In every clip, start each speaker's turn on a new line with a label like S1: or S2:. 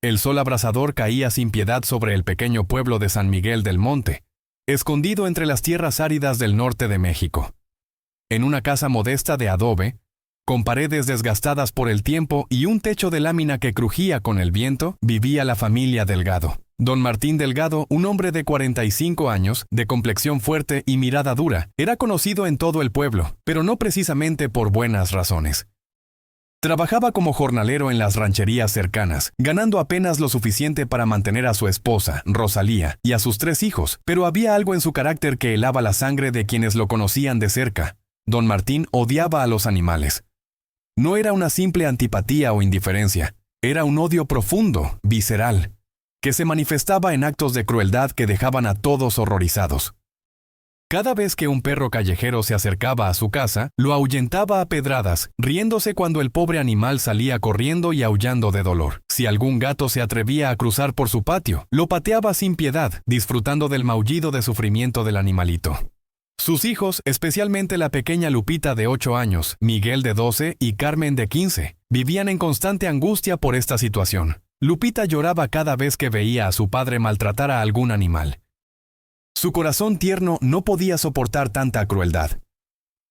S1: El sol abrasador caía sin piedad sobre el pequeño pueblo de San Miguel del Monte, escondido entre las tierras áridas del norte de México. En una casa modesta de adobe, con paredes desgastadas por el tiempo y un techo de lámina que crujía con el viento, vivía la familia Delgado. Don Martín Delgado, un hombre de 45 años, de complexión fuerte y mirada dura, era conocido en todo el pueblo, pero no precisamente por buenas razones. Trabajaba como jornalero en las rancherías cercanas, ganando apenas lo suficiente para mantener a su esposa, Rosalía, y a sus 3 hijos, pero había algo en su carácter que helaba la sangre de quienes lo conocían de cerca. Don Martín odiaba a los animales. No era una simple antipatía o indiferencia, era un odio profundo, visceral, que se manifestaba en actos de crueldad que dejaban a todos horrorizados. Cada vez que un perro callejero se acercaba a su casa, lo ahuyentaba a pedradas, riéndose cuando el pobre animal salía corriendo y aullando de dolor. Si algún gato se atrevía a cruzar por su patio, lo pateaba sin piedad, disfrutando del maullido de sufrimiento del animalito. Sus hijos, especialmente la pequeña Lupita de 8 años, Miguel de 12 y Carmen de 15, vivían en constante angustia por esta situación. Lupita lloraba cada vez que veía a su padre maltratar a algún animal. Su corazón tierno no podía soportar tanta crueldad.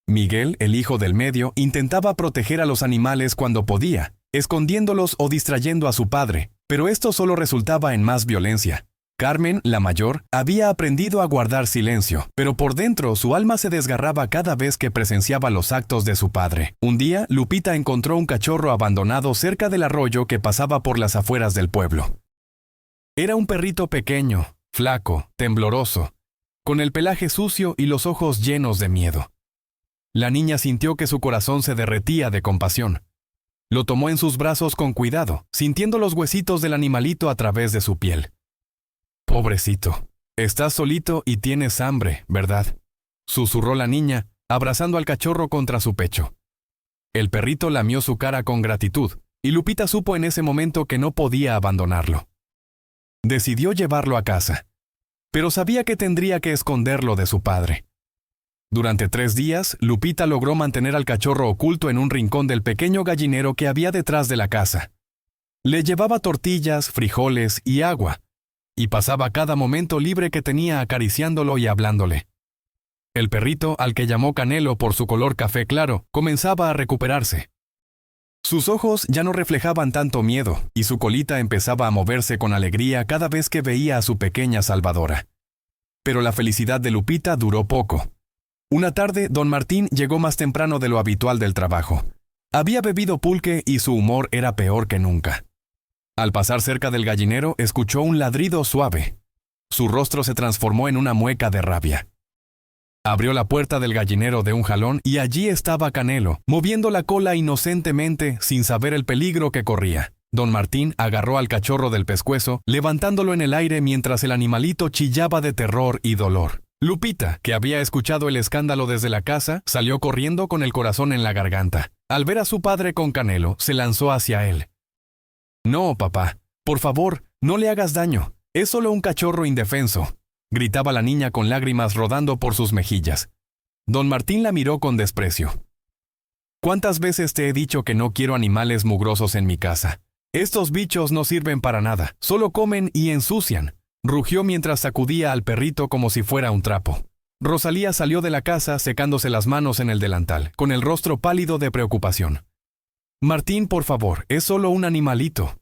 S1: Miguel, el hijo del medio, intentaba proteger a los animales cuando podía, escondiéndolos o distrayendo a su padre, pero esto solo resultaba en más violencia. Carmen, la mayor, había aprendido a guardar silencio, pero por dentro su alma se desgarraba cada vez que presenciaba los actos de su padre. Un día, Lupita encontró un cachorro abandonado cerca del arroyo que pasaba por las afueras del pueblo. Era un perrito pequeño, flaco, tembloroso, con el pelaje sucio y los ojos llenos de miedo. La niña sintió que su corazón se derretía de compasión. Lo tomó en sus brazos con cuidado, sintiendo los huesitos del animalito a través de su piel. «Pobrecito, estás solito y tienes hambre, ¿verdad?», susurró la niña, abrazando al cachorro contra su pecho. El perrito lamió su cara con gratitud, y Lupita supo en ese momento que no podía abandonarlo. Decidió llevarlo a casa, pero sabía que tendría que esconderlo de su padre. Durante 3 días, Lupita logró mantener al cachorro oculto en un rincón del pequeño gallinero que había detrás de la casa. Le llevaba tortillas, frijoles y agua, y pasaba cada momento libre que tenía acariciándolo y hablándole. El perrito, al que llamó Canelo por su color café claro, comenzaba a recuperarse. Sus ojos ya no reflejaban tanto miedo, y su colita empezaba a moverse con alegría cada vez que veía a su pequeña salvadora. Pero la felicidad de Lupita duró poco. Una tarde, don Martín llegó más temprano de lo habitual del trabajo. Había bebido pulque y su humor era peor que nunca. Al pasar cerca del gallinero, escuchó un ladrido suave. Su rostro se transformó en una mueca de rabia. Abrió la puerta del gallinero de un jalón y allí estaba Canelo, moviendo la cola inocentemente sin saber el peligro que corría. Don Martín agarró al cachorro del pescuezo, levantándolo en el aire mientras el animalito chillaba de terror y dolor. Lupita, que había escuchado el escándalo desde la casa, salió corriendo con el corazón en la garganta. Al ver a su padre con Canelo, se lanzó hacia él. «No, papá, por favor, no le hagas daño. Es solo un cachorro indefenso», gritaba la niña con lágrimas rodando por sus mejillas. Don Martín la miró con desprecio. «¿Cuántas veces te he dicho que no quiero animales mugrosos en mi casa? Estos bichos no sirven para nada, solo comen y ensucian», rugió mientras sacudía al perrito como si fuera un trapo. Rosalía salió de la casa secándose las manos en el delantal, con el rostro pálido de preocupación. «Martín, por favor, es solo un animalito».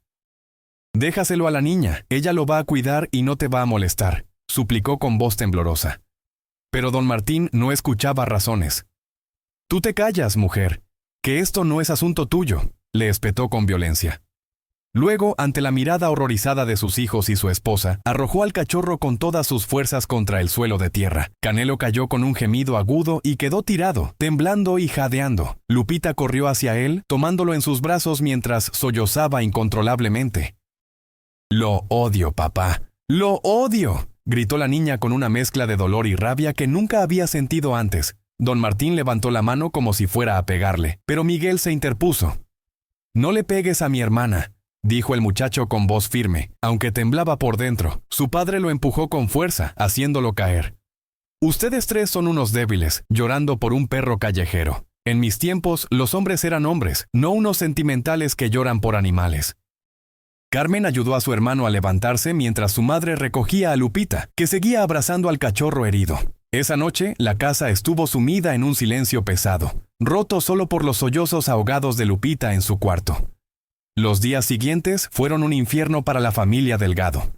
S1: «Déjaselo a la niña, ella lo va a cuidar y no te va a molestar», suplicó con voz temblorosa. Pero don Martín no escuchaba razones. «Tú te callas, mujer, que esto no es asunto tuyo», le espetó con violencia. Luego, ante la mirada horrorizada de sus hijos y su esposa, arrojó al cachorro con todas sus fuerzas contra el suelo de tierra. Canelo cayó con un gemido agudo y quedó tirado, temblando y jadeando. Lupita corrió hacia él, tomándolo en sus brazos mientras sollozaba incontrolablemente. «Lo odio, papá. ¡Lo odio!», gritó la niña con una mezcla de dolor y rabia que nunca había sentido antes. Don Martín levantó la mano como si fuera a pegarle, pero Miguel se interpuso. «No le pegues a mi hermana», dijo el muchacho con voz firme, aunque temblaba por dentro. Su padre lo empujó con fuerza, haciéndolo caer. «Ustedes 3 son unos débiles, llorando por un perro callejero. En mis tiempos, los hombres eran hombres, no unos sentimentales que lloran por animales». Carmen ayudó a su hermano a levantarse mientras su madre recogía a Lupita, que seguía abrazando al cachorro herido. Esa noche, la casa estuvo sumida en un silencio pesado, roto solo por los sollozos ahogados de Lupita en su cuarto. Los días siguientes fueron un infierno para la familia Delgado.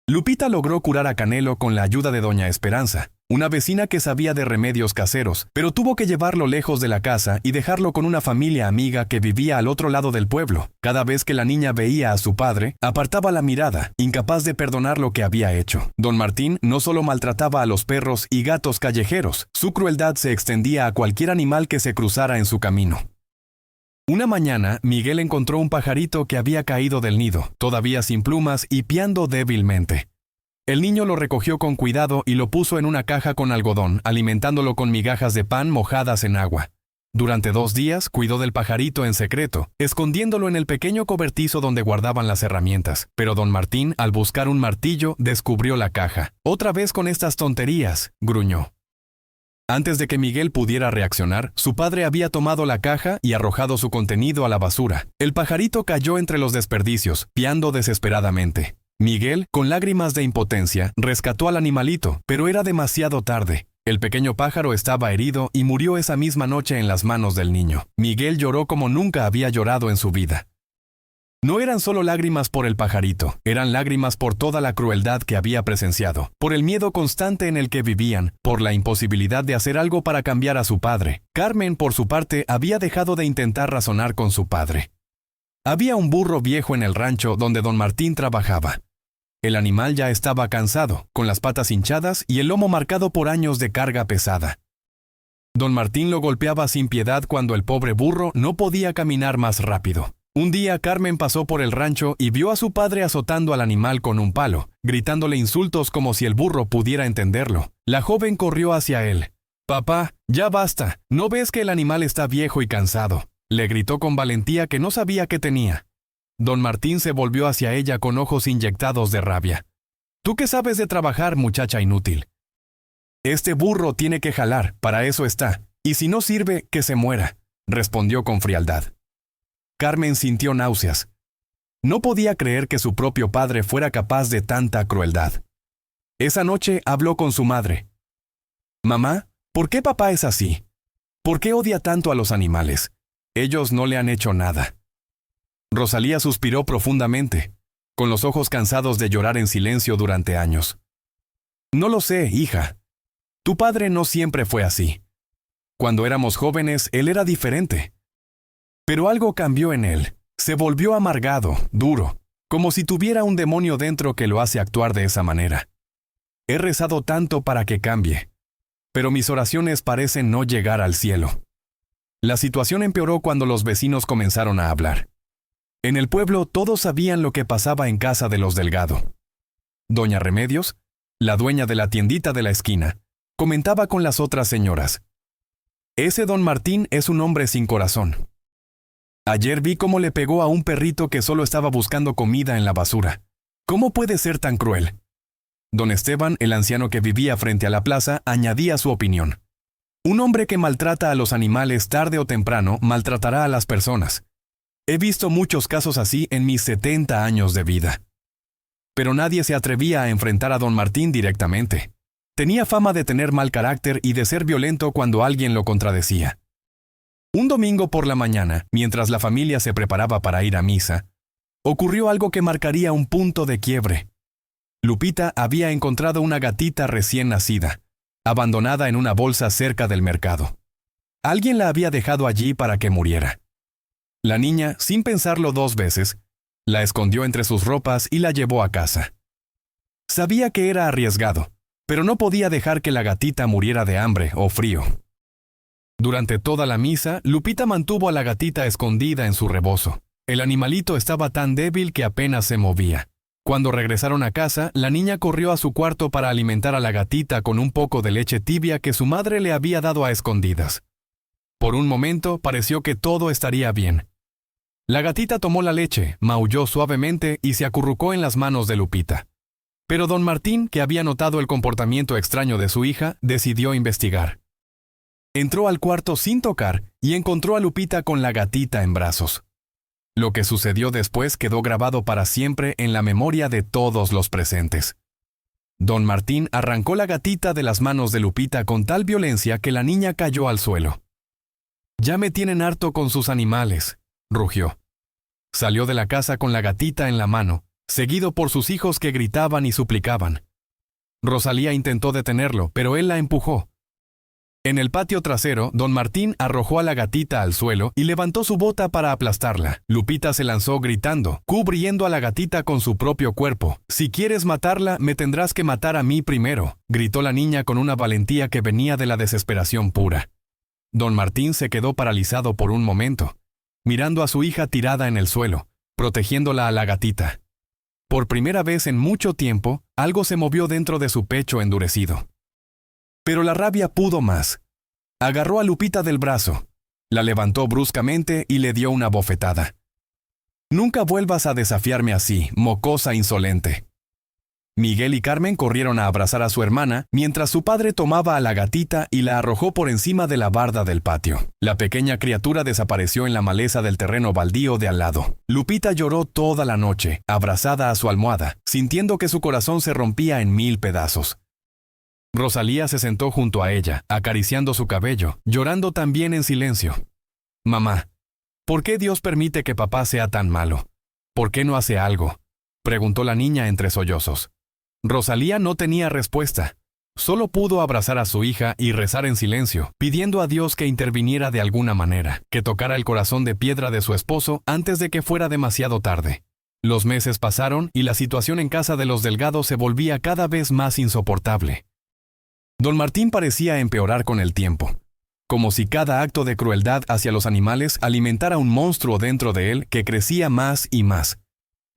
S1: Lupita logró curar a Canelo con la ayuda de doña Esperanza, una vecina que sabía de remedios caseros, pero tuvo que llevarlo lejos de la casa y dejarlo con una familia amiga que vivía al otro lado del pueblo. Cada vez que la niña veía a su padre, apartaba la mirada, incapaz de perdonar lo que había hecho. Don Martín no solo maltrataba a los perros y gatos callejeros, su crueldad se extendía a cualquier animal que se cruzara en su camino. Una mañana, Miguel encontró un pajarito que había caído del nido, todavía sin plumas y piando débilmente. El niño lo recogió con cuidado y lo puso en una caja con algodón, alimentándolo con migajas de pan mojadas en agua. Durante 2 días cuidó del pajarito en secreto, escondiéndolo en el pequeño cobertizo donde guardaban las herramientas. Pero don Martín, al buscar un martillo, descubrió la caja. «Otra vez con estas tonterías», gruñó. Antes de que Miguel pudiera reaccionar, su padre había tomado la caja y arrojado su contenido a la basura. El pajarito cayó entre los desperdicios, piando desesperadamente. Miguel, con lágrimas de impotencia, rescató al animalito, pero era demasiado tarde. El pequeño pájaro estaba herido y murió esa misma noche en las manos del niño. Miguel lloró como nunca había llorado en su vida. No eran solo lágrimas por el pajarito, eran lágrimas por toda la crueldad que había presenciado, por el miedo constante en el que vivían, por la imposibilidad de hacer algo para cambiar a su padre. Carmen, por su parte, había dejado de intentar razonar con su padre. Había un burro viejo en el rancho donde don Martín trabajaba. El animal ya estaba cansado, con las patas hinchadas y el lomo marcado por años de carga pesada. Don Martín lo golpeaba sin piedad cuando el pobre burro no podía caminar más rápido. Un día Carmen pasó por el rancho y vio a su padre azotando al animal con un palo, gritándole insultos como si el burro pudiera entenderlo. La joven corrió hacia él. «Papá, ya basta, ¿no ves que el animal está viejo y cansado?», le gritó con valentía que no sabía qué tenía. Don Martín se volvió hacia ella con ojos inyectados de rabia. «¿Tú qué sabes de trabajar, muchacha inútil? Este burro tiene que jalar, para eso está, y si no sirve, que se muera», respondió con frialdad. Carmen sintió náuseas. No podía creer que su propio padre fuera capaz de tanta crueldad. Esa noche habló con su madre. «Mamá, ¿por qué papá es así? ¿Por qué odia tanto a los animales? Ellos no le han hecho nada». Rosalía suspiró profundamente, con los ojos cansados de llorar en silencio durante años. «No lo sé, hija. Tu padre no siempre fue así. Cuando éramos jóvenes, él era diferente. Pero algo cambió en él. Se volvió amargado, duro, como si tuviera un demonio dentro que lo hace actuar de esa manera. He rezado tanto para que cambie, pero mis oraciones parecen no llegar al cielo». La situación empeoró cuando los vecinos comenzaron a hablar. En el pueblo todos sabían lo que pasaba en casa de los Delgado. Doña Remedios, la dueña de la tiendita de la esquina, comentaba con las otras señoras: «Ese don Martín es un hombre sin corazón. Ayer vi cómo le pegó a un perrito que solo estaba buscando comida en la basura. ¿Cómo puede ser tan cruel?». Don Esteban, el anciano que vivía frente a la plaza, añadía su opinión: «Un hombre que maltrata a los animales tarde o temprano maltratará a las personas. He visto muchos casos así en mis 70 años de vida». Pero nadie se atrevía a enfrentar a don Martín directamente. Tenía fama de tener mal carácter y de ser violento cuando alguien lo contradecía. Un domingo por la mañana, mientras la familia se preparaba para ir a misa, ocurrió algo que marcaría un punto de quiebre. Lupita había encontrado una gatita recién nacida, abandonada en una bolsa cerca del mercado. Alguien la había dejado allí para que muriera. La niña, sin pensarlo 2 veces, la escondió entre sus ropas y la llevó a casa. Sabía que era arriesgado, pero no podía dejar que la gatita muriera de hambre o frío. Durante toda la misa, Lupita mantuvo a la gatita escondida en su rebozo. El animalito estaba tan débil que apenas se movía. Cuando regresaron a casa, la niña corrió a su cuarto para alimentar a la gatita con un poco de leche tibia que su madre le había dado a escondidas. Por un momento pareció que todo estaría bien. La gatita tomó la leche, maulló suavemente y se acurrucó en las manos de Lupita. Pero don Martín, que había notado el comportamiento extraño de su hija, decidió investigar. Entró al cuarto sin tocar y encontró a Lupita con la gatita en brazos. Lo que sucedió después quedó grabado para siempre en la memoria de todos los presentes. Don Martín arrancó la gatita de las manos de Lupita con tal violencia que la niña cayó al suelo. «Ya me tienen harto con sus animales», rugió. Salió de la casa con la gatita en la mano, seguido por sus hijos que gritaban y suplicaban. Rosalía intentó detenerlo, pero él la empujó. En el patio trasero, don Martín arrojó a la gatita al suelo y levantó su bota para aplastarla. Lupita se lanzó gritando, cubriendo a la gatita con su propio cuerpo. «Si quieres matarla, me tendrás que matar a mí primero», gritó la niña con una valentía que venía de la desesperación pura. Don Martín se quedó paralizado por un momento, mirando a su hija tirada en el suelo, protegiéndola a la gatita. Por primera vez en mucho tiempo, algo se movió dentro de su pecho endurecido. Pero la rabia pudo más. Agarró a Lupita del brazo, la levantó bruscamente y le dio una bofetada. «Nunca vuelvas a desafiarme así, mocosa insolente». Miguel y Carmen corrieron a abrazar a su hermana, mientras su padre tomaba a la gatita y la arrojó por encima de la barda del patio. La pequeña criatura desapareció en la maleza del terreno baldío de al lado. Lupita lloró toda la noche, abrazada a su almohada, sintiendo que su corazón se rompía en 1000 pedazos. Rosalía se sentó junto a ella, acariciando su cabello, llorando también en silencio. «Mamá, ¿por qué Dios permite que papá sea tan malo? ¿Por qué no hace algo?», preguntó la niña entre sollozos. Rosalía no tenía respuesta. Solo pudo abrazar a su hija y rezar en silencio, pidiendo a Dios que interviniera de alguna manera, que tocara el corazón de piedra de su esposo antes de que fuera demasiado tarde. Los meses pasaron y la situación en casa de los Delgado se volvía cada vez más insoportable. Don Martín parecía empeorar con el tiempo, como si cada acto de crueldad hacia los animales alimentara un monstruo dentro de él que crecía más y más.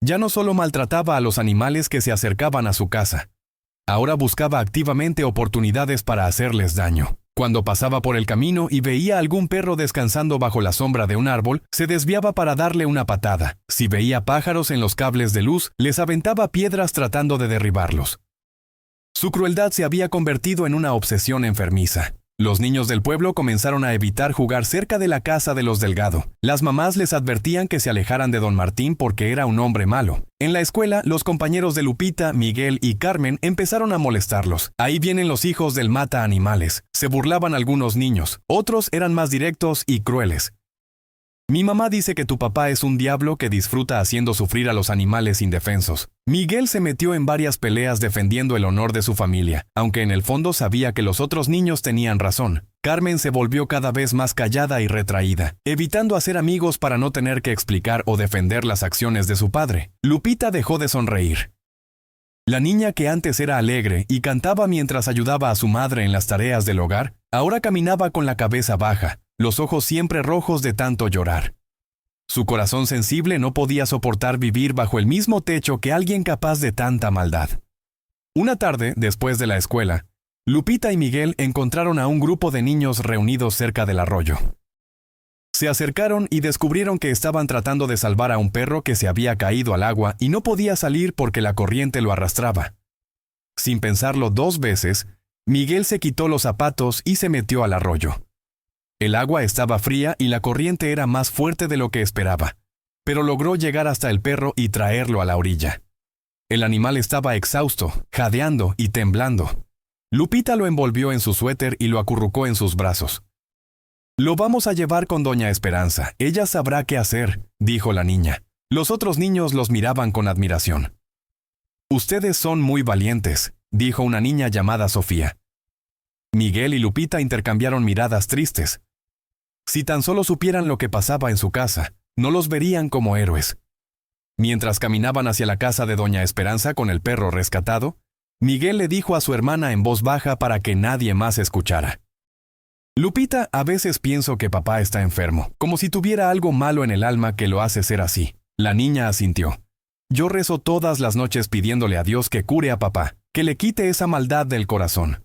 S1: Ya no solo maltrataba a los animales que se acercaban a su casa, ahora buscaba activamente oportunidades para hacerles daño. Cuando pasaba por el camino y veía a algún perro descansando bajo la sombra de un árbol, se desviaba para darle una patada. Si veía pájaros en los cables de luz, les aventaba piedras tratando de derribarlos. Su crueldad se había convertido en una obsesión enfermiza. Los niños del pueblo comenzaron a evitar jugar cerca de la casa de los Delgado. Las mamás les advertían que se alejaran de don Martín porque era un hombre malo. En la escuela, los compañeros de Lupita, Miguel y Carmen empezaron a molestarlos. «Ahí vienen los hijos del mata animales», se burlaban algunos niños. Otros eran más directos y crueles. «Mi mamá dice que tu papá es un diablo que disfruta haciendo sufrir a los animales indefensos». Miguel se metió en varias peleas defendiendo el honor de su familia, aunque en el fondo sabía que los otros niños tenían razón. Carmen se volvió cada vez más callada y retraída, evitando hacer amigos para no tener que explicar o defender las acciones de su padre. Lupita dejó de sonreír. La niña que antes era alegre y cantaba mientras ayudaba a su madre en las tareas del hogar, ahora caminaba con la cabeza baja, los ojos siempre rojos de tanto llorar. Su corazón sensible no podía soportar vivir bajo el mismo techo que alguien capaz de tanta maldad. Una tarde, después de la escuela, Lupita y Miguel encontraron a un grupo de niños reunidos cerca del arroyo. Se acercaron y descubrieron que estaban tratando de salvar a un perro que se había caído al agua y no podía salir porque la corriente lo arrastraba. Sin pensarlo 2 veces, Miguel se quitó los zapatos y se metió al arroyo. El agua estaba fría y la corriente era más fuerte de lo que esperaba, pero logró llegar hasta el perro y traerlo a la orilla. El animal estaba exhausto, jadeando y temblando. Lupita lo envolvió en su suéter y lo acurrucó en sus brazos. «Lo vamos a llevar con doña Esperanza, ella sabrá qué hacer», dijo la niña. Los otros niños los miraban con admiración. «Ustedes son muy valientes», dijo una niña llamada Sofía. Miguel y Lupita intercambiaron miradas tristes. Si tan solo supieran lo que pasaba en su casa, no los verían como héroes. Mientras caminaban hacia la casa de doña Esperanza con el perro rescatado, Miguel le dijo a su hermana en voz baja para que nadie más escuchara: «Lupita, a veces pienso que papá está enfermo, como si tuviera algo malo en el alma que lo hace ser así». La niña asintió. «Yo rezo todas las noches pidiéndole a Dios que cure a papá, que le quite esa maldad del corazón.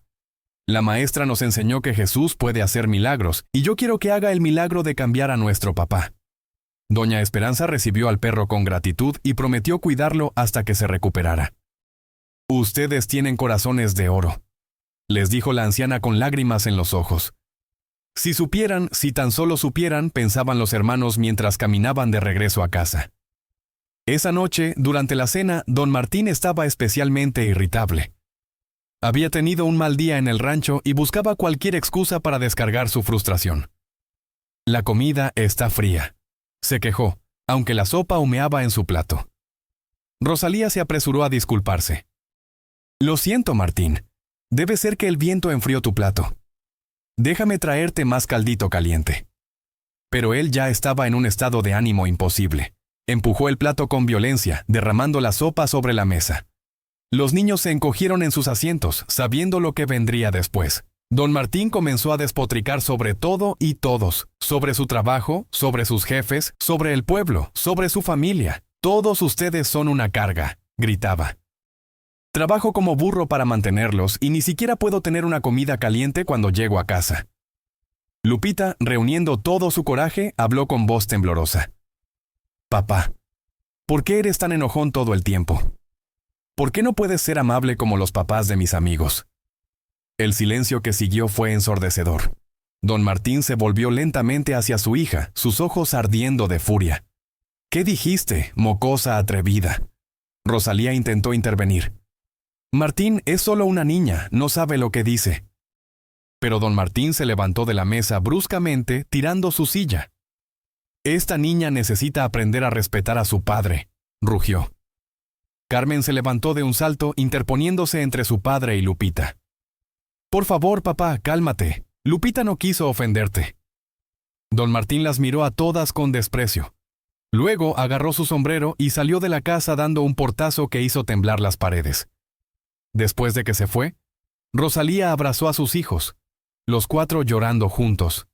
S1: La maestra nos enseñó que Jesús puede hacer milagros, y yo quiero que haga el milagro de cambiar a nuestro papá». Doña Esperanza recibió al perro con gratitud y prometió cuidarlo hasta que se recuperara. «Ustedes tienen corazones de oro», les dijo la anciana con lágrimas en los ojos. Si tan solo supieran, pensaban los hermanos mientras caminaban de regreso a casa. Esa noche, durante la cena, don Martín estaba especialmente irritable. Había tenido un mal día en el rancho y buscaba cualquier excusa para descargar su frustración. La comida está fría, se quejó, aunque la sopa humeaba en su plato. Rosalía se apresuró a disculparse. Lo siento, Martín. Debe ser que el viento enfrió tu plato. Déjame traerte más caldito caliente. Pero él ya estaba en un estado de ánimo imposible. Empujó el plato con violencia, derramando la sopa sobre la mesa. Los niños se encogieron en sus asientos, sabiendo lo que vendría después. Don Martín comenzó a despotricar sobre todo y todos, sobre su trabajo, sobre sus jefes, sobre el pueblo, sobre su familia. Todos ustedes son una carga, gritaba. Trabajo como burro para mantenerlos y ni siquiera puedo tener una comida caliente cuando llego a casa. Lupita, reuniendo todo su coraje, habló con voz temblorosa. Papá, ¿por qué eres tan enojón todo el tiempo? ¿Por qué no puedes ser amable como los papás de mis amigos? El silencio que siguió fue ensordecedor. Don Martín se volvió lentamente hacia su hija, sus ojos ardiendo de furia. ¿Qué dijiste, mocosa atrevida? Rosalía intentó intervenir. Martín es solo una niña, no sabe lo que dice. Pero don Martín se levantó de la mesa bruscamente, tirando su silla. Esta niña necesita aprender a respetar a su padre, rugió. Carmen se levantó de un salto, interponiéndose entre su padre y Lupita. Por favor, papá, cálmate. Lupita no quiso ofenderte. Don Martín las miró a todas con desprecio. Luego agarró su sombrero y salió de la casa dando un portazo que hizo temblar las paredes. Después de que se fue, Rosalía abrazó a sus hijos, los 4 llorando juntos.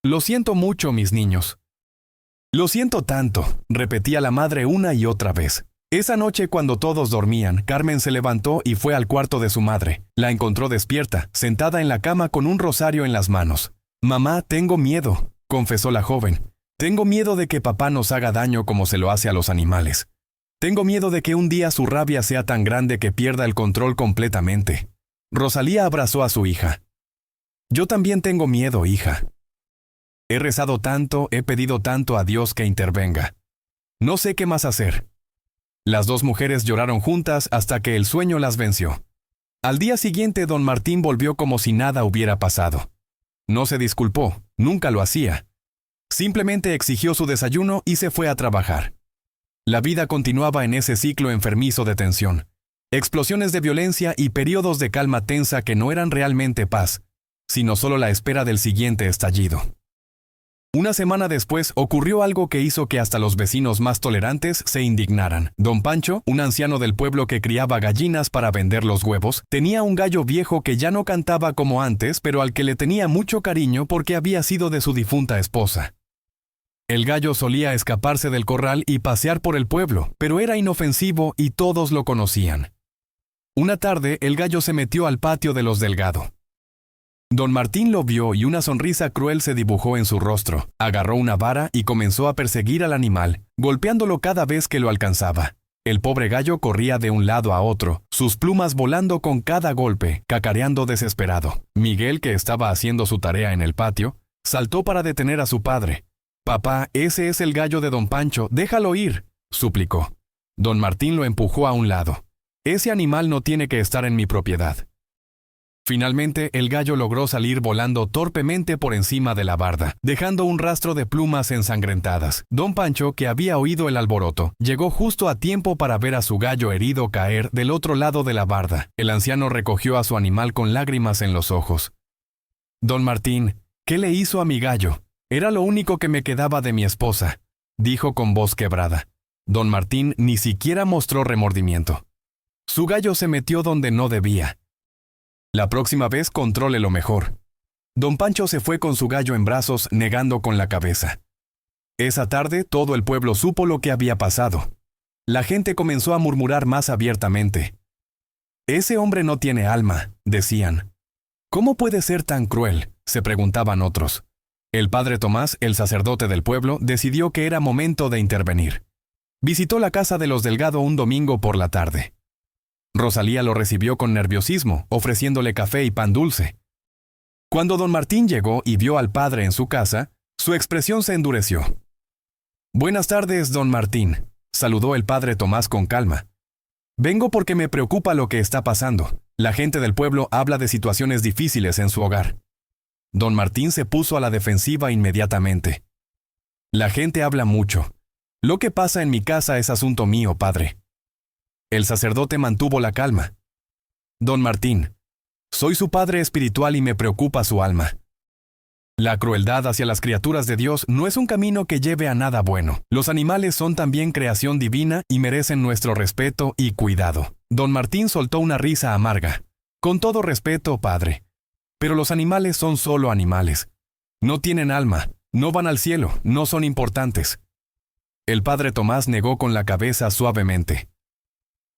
S1: Lo siento mucho, mis niños. Lo siento tanto, repetía la madre una y otra vez. Esa noche, cuando todos dormían, Carmen se levantó y fue al cuarto de su madre. La encontró despierta, sentada en la cama con un rosario en las manos. Mamá, tengo miedo, confesó la joven. Tengo miedo de que papá nos haga daño como se lo hace a los animales. Tengo miedo de que un día su rabia sea tan grande que pierda el control completamente. Rosalía abrazó a su hija. Yo también tengo miedo, hija. He rezado tanto, he pedido tanto a Dios que intervenga. No sé qué más hacer. Las 2 mujeres lloraron juntas hasta que el sueño las venció. Al día siguiente, don Martín volvió como si nada hubiera pasado. No se disculpó, nunca lo hacía. Simplemente exigió su desayuno y se fue a trabajar. La vida continuaba en ese ciclo enfermizo de tensión. Explosiones de violencia y periodos de calma tensa que no eran realmente paz, sino solo la espera del siguiente estallido. Una semana después ocurrió algo que hizo que hasta los vecinos más tolerantes se indignaran. Don Pancho, un anciano del pueblo que criaba gallinas para vender los huevos, tenía un gallo viejo que ya no cantaba como antes, pero al que le tenía mucho cariño porque había sido de su difunta esposa. El gallo solía escaparse del corral y pasear por el pueblo, pero era inofensivo y todos lo conocían. Una tarde, el gallo se metió al patio de los Delgado. Don Martín lo vio y una sonrisa cruel se dibujó en su rostro. Agarró una vara y comenzó a perseguir al animal, golpeándolo cada vez que lo alcanzaba. El pobre gallo corría de un lado a otro, sus plumas volando con cada golpe, cacareando desesperado. Miguel, que estaba haciendo su tarea en el patio, saltó para detener a su padre. «Papá, ese es el gallo de don Pancho, déjalo ir», suplicó. Don Martín lo empujó a un lado. «Ese animal no tiene que estar en mi propiedad». Finalmente, el gallo logró salir volando torpemente por encima de la barda, dejando un rastro de plumas ensangrentadas. Don Pancho, que había oído el alboroto, llegó justo a tiempo para ver a su gallo herido caer del otro lado de la barda. El anciano recogió a su animal con lágrimas en los ojos. «Don Martín, ¿qué le hizo a mi gallo? Era lo único que me quedaba de mi esposa», dijo con voz quebrada. Don Martín ni siquiera mostró remordimiento. Su gallo se metió donde no debía. «La próxima vez contrólelo mejor». Don Pancho se fue con su gallo en brazos, negando con la cabeza. Esa tarde todo el pueblo supo lo que había pasado. La gente comenzó a murmurar más abiertamente. «Ese hombre no tiene alma», decían. «¿Cómo puede ser tan cruel?», se preguntaban otros. El padre Tomás, el sacerdote del pueblo, decidió que era momento de intervenir. Visitó la casa de los Delgado un domingo por la tarde. Rosalía lo recibió con nerviosismo, ofreciéndole café y pan dulce. Cuando don Martín llegó y vio al padre en su casa, su expresión se endureció. «Buenas tardes, don Martín», saludó el padre Tomás con calma. «Vengo porque me preocupa lo que está pasando. La gente del pueblo habla de situaciones difíciles en su hogar». Don Martín se puso a la defensiva inmediatamente. «La gente habla mucho. Lo que pasa en mi casa es asunto mío, padre». El sacerdote mantuvo la calma. «Don Martín, soy su padre espiritual y me preocupa su alma. La crueldad hacia las criaturas de Dios no es un camino que lleve a nada bueno. Los animales son también creación divina y merecen nuestro respeto y cuidado». Don Martín soltó una risa amarga. «Con todo respeto, padre. Pero los animales son solo animales. No tienen alma, no van al cielo, no son importantes». El padre Tomás negó con la cabeza suavemente.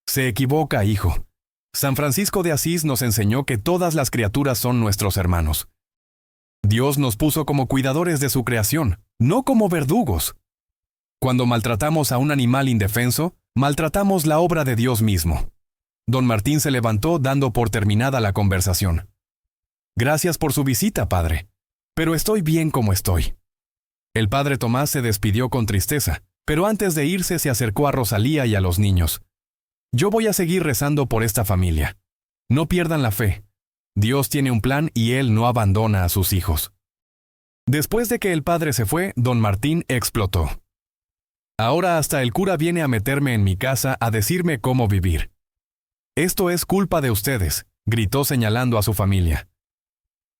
S1: «Se equivoca, hijo. San Francisco de Asís nos enseñó que todas las criaturas son nuestros hermanos. Dios nos puso como cuidadores de su creación, no como verdugos. Cuando maltratamos a un animal indefenso, maltratamos la obra de Dios mismo». Don Martín se levantó dando por terminada la conversación. «Gracias por su visita, padre, pero estoy bien como estoy». El padre Tomás se despidió con tristeza, pero antes de irse se acercó a Rosalía y a los niños. «Yo voy a seguir rezando por esta familia. No pierdan la fe. Dios tiene un plan y Él no abandona a sus hijos». Después de que el padre se fue, don Martín explotó. «Ahora hasta el cura viene a meterme en mi casa a decirme cómo vivir. Esto es culpa de ustedes», gritó señalando a su familia.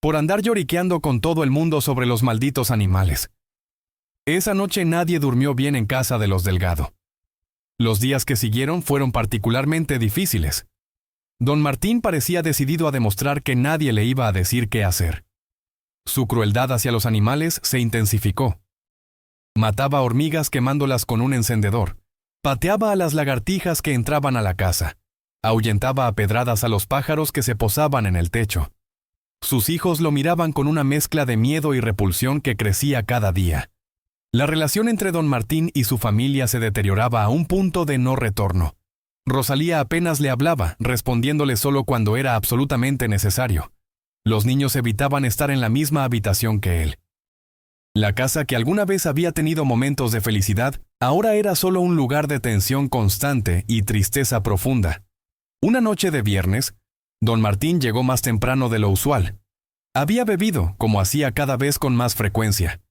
S1: «Por andar lloriqueando con todo el mundo sobre los malditos animales. Esa noche nadie durmió bien en casa de los Delgado. Los días que siguieron fueron particularmente difíciles. Don Martín parecía decidido a demostrar que nadie le iba a decir qué hacer. Su crueldad hacia los animales se intensificó. Mataba hormigas quemándolas con un encendedor. Pateaba a las lagartijas que entraban a la casa. Ahuyentaba a pedradas a los pájaros que se posaban en el techo. Sus hijos lo miraban con una mezcla de miedo y repulsión que crecía cada día. La relación entre don Martín y su familia se deterioraba a un punto de no retorno. Rosalía apenas le hablaba, respondiéndole solo cuando era absolutamente necesario. Los niños evitaban estar en la misma habitación que él. La casa que alguna vez había tenido momentos de felicidad, ahora era solo un lugar de tensión constante y tristeza profunda. Una noche de viernes, don Martín llegó más temprano de lo usual. Había bebido, como hacía cada vez con más frecuencia.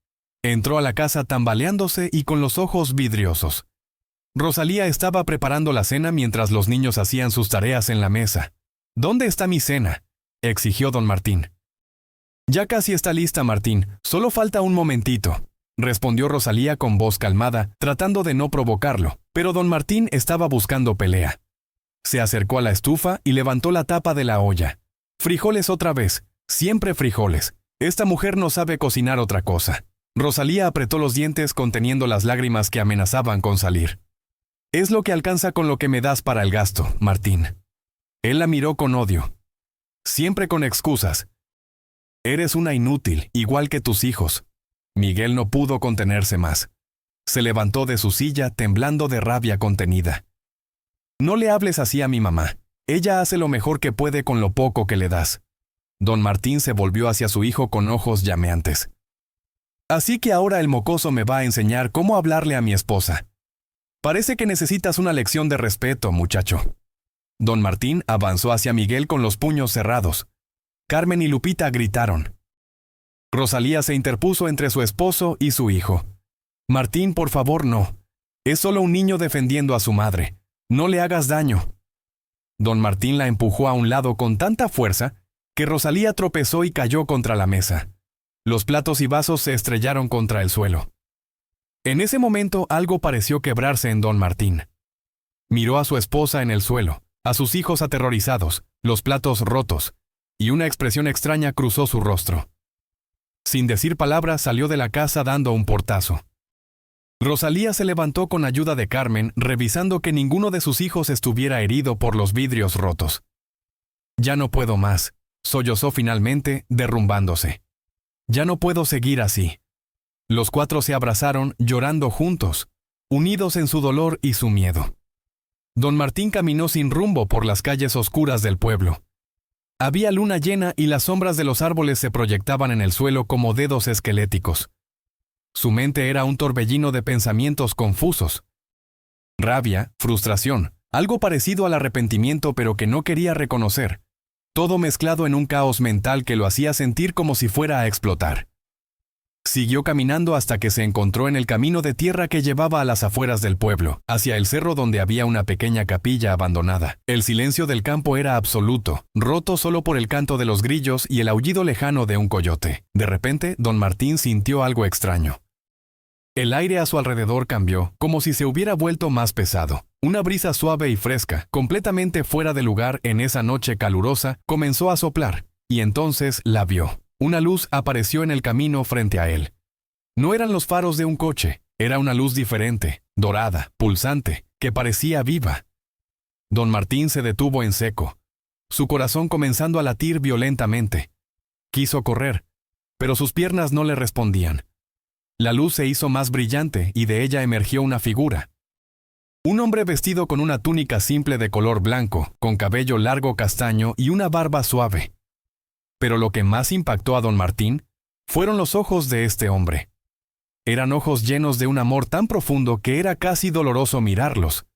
S1: Entró a la casa tambaleándose y con los ojos vidriosos. Rosalía estaba preparando la cena mientras los niños hacían sus tareas en la mesa. «¿Dónde está mi cena?», exigió don Martín. «Ya casi está lista, Martín, solo falta un momentito», respondió Rosalía con voz calmada, tratando de no provocarlo, pero don Martín estaba buscando pelea. Se acercó a la estufa y levantó la tapa de la olla. «Frijoles otra vez, siempre frijoles. Esta mujer no sabe cocinar otra cosa». Rosalía apretó los dientes conteniendo las lágrimas que amenazaban con salir. «Es lo que alcanza con lo que me das para el gasto, Martín». Él la miró con odio. «Siempre con excusas. Eres una inútil, igual que tus hijos». Miguel no pudo contenerse más. Se levantó de su silla temblando de rabia contenida. «No le hables así a mi mamá. Ella hace lo mejor que puede con lo poco que le das». Don Martín se volvió hacia su hijo con ojos llameantes. «Así que ahora el mocoso me va a enseñar cómo hablarle a mi esposa. Parece que necesitas una lección de respeto, muchacho». Don Martín avanzó hacia Miguel con los puños cerrados. Carmen y Lupita gritaron. Rosalía se interpuso entre su esposo y su hijo. «Martín, por favor, no. Es solo un niño defendiendo a su madre. No le hagas daño». Don Martín la empujó a un lado con tanta fuerza que Rosalía tropezó y cayó contra la mesa. Los platos y vasos se estrellaron contra el suelo. En ese momento algo pareció quebrarse en don Martín. Miró a su esposa en el suelo, a sus hijos aterrorizados, los platos rotos, y una expresión extraña cruzó su rostro. Sin decir palabra salió de la casa dando un portazo. Rosalía se levantó con ayuda de Carmen, revisando que ninguno de sus hijos estuviera herido por los vidrios rotos. «Ya no puedo más», sollozó finalmente, derrumbándose. «Ya no puedo seguir así». Los cuatro se abrazaron, llorando juntos, unidos en su dolor y su miedo. Don Martín caminó sin rumbo por las calles oscuras del pueblo. Había luna llena y las sombras de los árboles se proyectaban en el suelo como dedos esqueléticos. Su mente era un torbellino de pensamientos confusos. Rabia, frustración, algo parecido al arrepentimiento pero que no quería reconocer. Todo mezclado en un caos mental que lo hacía sentir como si fuera a explotar. Siguió caminando hasta que se encontró en el camino de tierra que llevaba a las afueras del pueblo, hacia el cerro donde había una pequeña capilla abandonada. El silencio del campo era absoluto, roto solo por el canto de los grillos y el aullido lejano de un coyote. De repente, don Martín sintió algo extraño. El aire a su alrededor cambió, como si se hubiera vuelto más pesado. Una brisa suave y fresca, completamente fuera de lugar en esa noche calurosa, comenzó a soplar, y entonces la vio. Una luz apareció en el camino frente a él. No eran los faros de un coche, era una luz diferente, dorada, pulsante, que parecía viva. Don Martín se detuvo en seco, su corazón comenzando a latir violentamente. Quiso correr, pero sus piernas no le respondían. La luz se hizo más brillante y de ella emergió una figura. Un hombre vestido con una túnica simple de color blanco, con cabello largo castaño y una barba suave. Pero lo que más impactó a don Martín fueron los ojos de este hombre. Eran ojos llenos de un amor tan profundo que era casi doloroso mirarlos,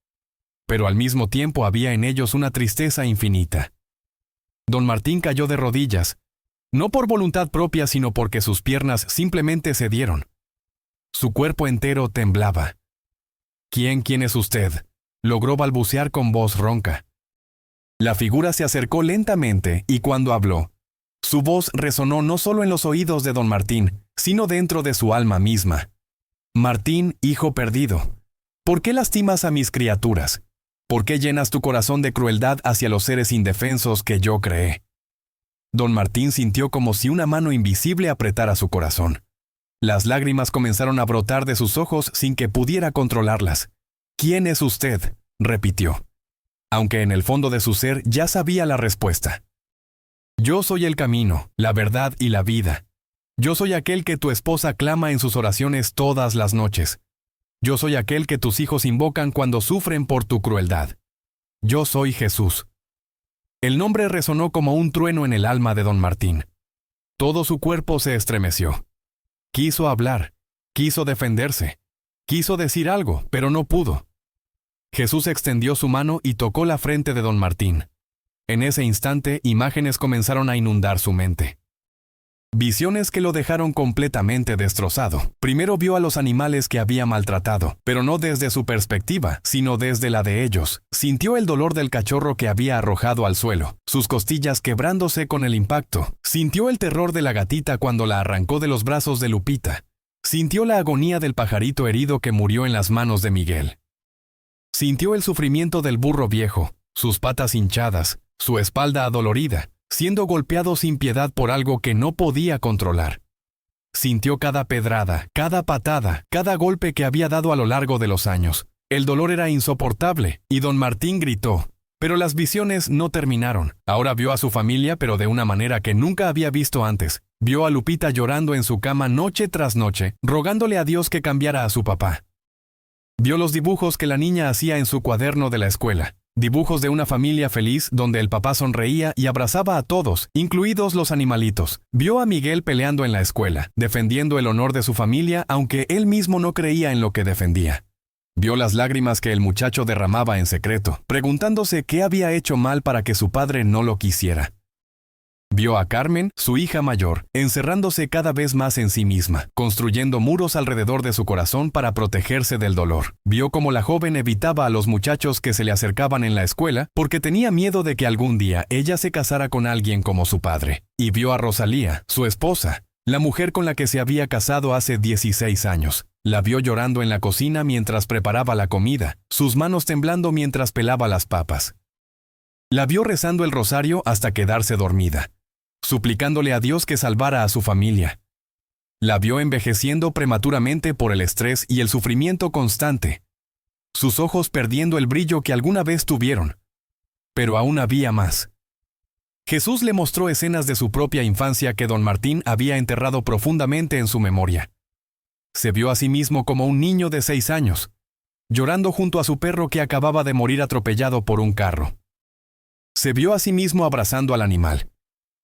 S1: pero al mismo tiempo había en ellos una tristeza infinita. Don Martín cayó de rodillas, no por voluntad propia sino porque sus piernas simplemente cedieron. Su cuerpo entero temblaba. ¿Quién es usted?, logró balbucear con voz ronca. La figura se acercó lentamente y cuando habló, su voz resonó no solo en los oídos de don Martín, sino dentro de su alma misma. Martín, hijo perdido, ¿por qué lastimas a mis criaturas? ¿Por qué llenas tu corazón de crueldad hacia los seres indefensos que yo creé? Don Martín sintió como si una mano invisible apretara su corazón. Las lágrimas comenzaron a brotar de sus ojos sin que pudiera controlarlas. ¿Quién es usted?, repitió, aunque en el fondo de su ser ya sabía la respuesta. Yo soy el camino, la verdad y la vida. Yo soy aquel que tu esposa clama en sus oraciones todas las noches. Yo soy aquel que tus hijos invocan cuando sufren por tu crueldad. Yo soy Jesús. El nombre resonó como un trueno en el alma de don Martín. Todo su cuerpo se estremeció. Quiso hablar, quiso defenderse, quiso decir algo, pero no pudo. Jesús extendió su mano y tocó la frente de don Martín. En ese instante, imágenes comenzaron a inundar su mente. Visiones que lo dejaron completamente destrozado. Primero vio a los animales que había maltratado, pero no desde su perspectiva, sino desde la de ellos. Sintió el dolor del cachorro que había arrojado al suelo, sus costillas quebrándose con el impacto. Sintió el terror de la gatita cuando la arrancó de los brazos de Lupita. Sintió la agonía del pajarito herido que murió en las manos de Miguel. Sintió el sufrimiento del burro viejo, sus patas hinchadas, su espalda adolorida, siendo golpeado sin piedad por algo que no podía controlar. Sintió cada pedrada, cada patada, cada golpe que había dado a lo largo de los años. El dolor era insoportable, y don Martín gritó. Pero las visiones no terminaron. Ahora vio a su familia, pero de una manera que nunca había visto antes. Vio a Lupita llorando en su cama noche tras noche, rogándole a Dios que cambiara a su papá. Vio los dibujos que la niña hacía en su cuaderno de la escuela. Dibujos de una familia feliz donde el papá sonreía y abrazaba a todos, incluidos los animalitos. Vio a Miguel peleando en la escuela, defendiendo el honor de su familia, aunque él mismo no creía en lo que defendía. Vio las lágrimas que el muchacho derramaba en secreto, preguntándose qué había hecho mal para que su padre no lo quisiera. Vio a Carmen, su hija mayor, encerrándose cada vez más en sí misma, construyendo muros alrededor de su corazón para protegerse del dolor. Vio cómo la joven evitaba a los muchachos que se le acercaban en la escuela porque tenía miedo de que algún día ella se casara con alguien como su padre. Y vio a Rosalía, su esposa, la mujer con la que se había casado hace 16 años. La vio llorando en la cocina mientras preparaba la comida, sus manos temblando mientras pelaba las papas. La vio rezando el rosario hasta quedarse dormida, suplicándole a Dios que salvara a su familia. La vio envejeciendo prematuramente por el estrés y el sufrimiento constante, sus ojos perdiendo el brillo que alguna vez tuvieron. Pero aún había más. Jesús le mostró escenas de su propia infancia que don Martín había enterrado profundamente en su memoria. Se vio a sí mismo como un niño de 6 años, llorando junto a su perro que acababa de morir atropellado por un carro. Se vio a sí mismo abrazando al animal,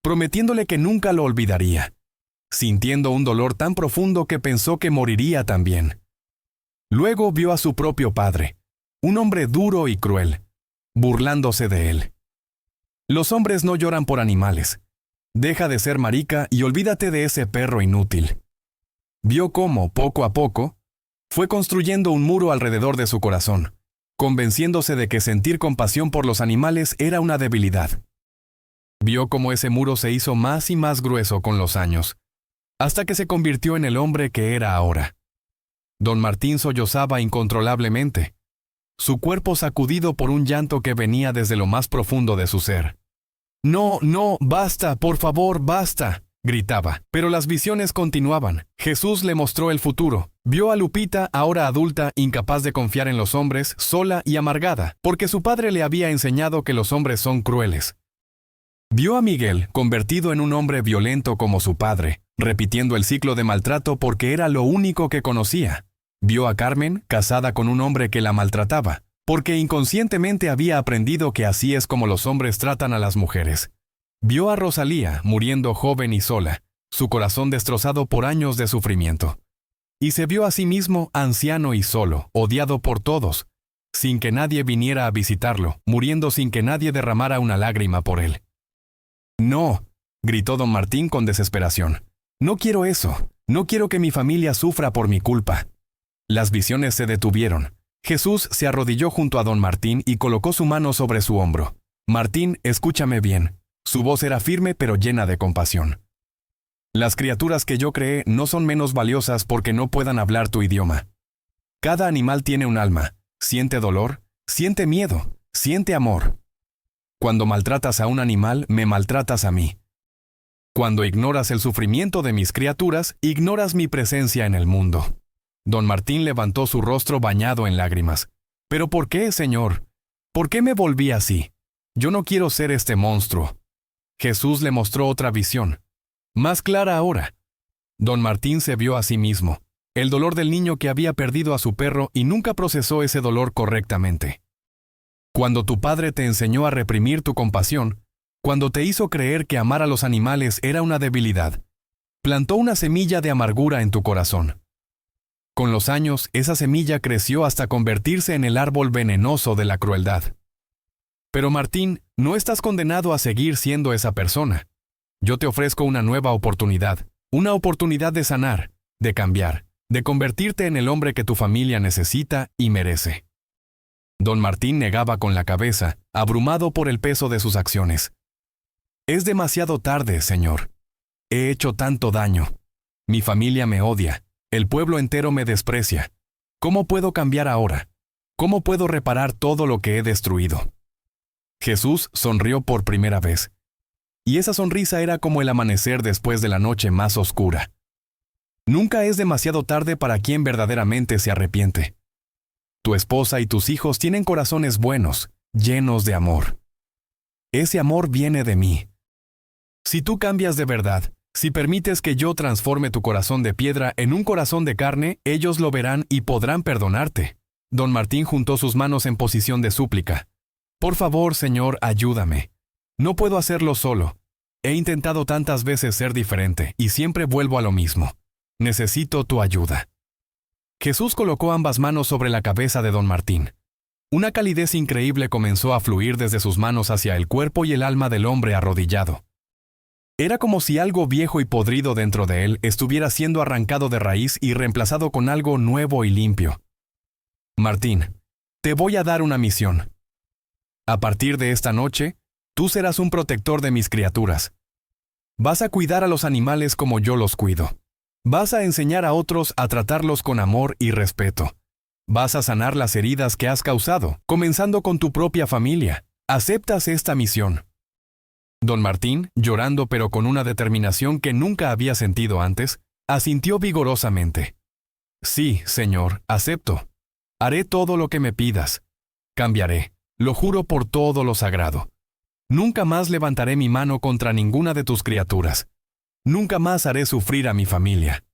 S1: prometiéndole que nunca lo olvidaría, sintiendo un dolor tan profundo que pensó que moriría también. Luego vio a su propio padre, un hombre duro y cruel, burlándose de él. Los hombres no lloran por animales. Deja de ser marica y olvídate de ese perro inútil. Vio cómo, poco a poco, fue construyendo un muro alrededor de su corazón, convenciéndose de que sentir compasión por los animales era una debilidad. Vio cómo ese muro se hizo más y más grueso con los años, hasta que se convirtió en el hombre que era ahora. Don Martín sollozaba incontrolablemente, su cuerpo sacudido por un llanto que venía desde lo más profundo de su ser. «No, no, basta, por favor, basta», gritaba. Pero las visiones continuaban. Jesús le mostró el futuro. Vio a Lupita, ahora adulta, incapaz de confiar en los hombres, sola y amargada, porque su padre le había enseñado que los hombres son crueles. Vio a Miguel, convertido en un hombre violento como su padre, repitiendo el ciclo de maltrato porque era lo único que conocía. Vio a Carmen, casada con un hombre que la maltrataba, porque inconscientemente había aprendido que así es como los hombres tratan a las mujeres. Vio a Rosalía, muriendo joven y sola, su corazón destrozado por años de sufrimiento. Y se vio a sí mismo anciano y solo, odiado por todos, sin que nadie viniera a visitarlo, muriendo sin que nadie derramara una lágrima por él. «No», gritó don Martín con desesperación. «No quiero eso. No quiero que mi familia sufra por mi culpa». Las visiones se detuvieron. Jesús se arrodilló junto a don Martín y colocó su mano sobre su hombro. «Martín, escúchame bien». Su voz era firme pero llena de compasión. «Las criaturas que yo creé no son menos valiosas porque no puedan hablar tu idioma. Cada animal tiene un alma, siente dolor, siente miedo, siente amor. Cuando maltratas a un animal, me maltratas a mí. Cuando ignoras el sufrimiento de mis criaturas, ignoras mi presencia en el mundo». Don Martín levantó su rostro bañado en lágrimas. «¿Pero por qué, señor? ¿Por qué me volví así? Yo no quiero ser este monstruo». Jesús le mostró otra visión, más clara ahora. Don Martín se vio a sí mismo, el dolor del niño que había perdido a su perro y nunca procesó ese dolor correctamente. Cuando tu padre te enseñó a reprimir tu compasión, cuando te hizo creer que amar a los animales era una debilidad, plantó una semilla de amargura en tu corazón. Con los años, esa semilla creció hasta convertirse en el árbol venenoso de la crueldad. Pero Martín, no estás condenado a seguir siendo esa persona. Yo te ofrezco una nueva oportunidad, una oportunidad de sanar, de cambiar, de convertirte en el hombre que tu familia necesita y merece. Don Martín negaba con la cabeza, abrumado por el peso de sus acciones. Es demasiado tarde, señor. He hecho tanto daño. Mi familia me odia. El pueblo entero me desprecia. ¿Cómo puedo cambiar ahora? ¿Cómo puedo reparar todo lo que he destruido? Jesús sonrió por primera vez. Y esa sonrisa era como el amanecer después de la noche más oscura. Nunca es demasiado tarde para quien verdaderamente se arrepiente. Tu esposa y tus hijos tienen corazones buenos, llenos de amor. Ese amor viene de mí. Si tú cambias de verdad, si permites que yo transforme tu corazón de piedra en un corazón de carne, ellos lo verán y podrán perdonarte. Don Martín juntó sus manos en posición de súplica. Por favor, Señor, ayúdame. No puedo hacerlo solo. He intentado tantas veces ser diferente y siempre vuelvo a lo mismo. Necesito tu ayuda. Jesús colocó ambas manos sobre la cabeza de don Martín. Una calidez increíble comenzó a fluir desde sus manos hacia el cuerpo y el alma del hombre arrodillado. Era como si algo viejo y podrido dentro de él estuviera siendo arrancado de raíz y reemplazado con algo nuevo y limpio. Martín, te voy a dar una misión. A partir de esta noche, tú serás un protector de mis criaturas. Vas a cuidar a los animales como yo los cuido. Vas a enseñar a otros a tratarlos con amor y respeto. Vas a sanar las heridas que has causado, comenzando con tu propia familia. ¿Aceptas esta misión? Don Martín, llorando pero con una determinación que nunca había sentido antes, asintió vigorosamente. Sí, Señor, acepto. Haré todo lo que me pidas. Cambiaré, lo juro por todo lo sagrado. Nunca más levantaré mi mano contra ninguna de tus criaturas. Nunca más haré sufrir a mi familia.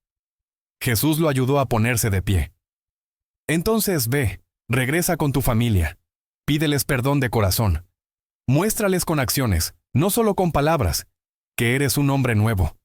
S1: Jesús lo ayudó a ponerse de pie. Entonces ve, regresa con tu familia. Pídeles perdón de corazón. Muéstrales con acciones, no solo con palabras, que eres un hombre nuevo.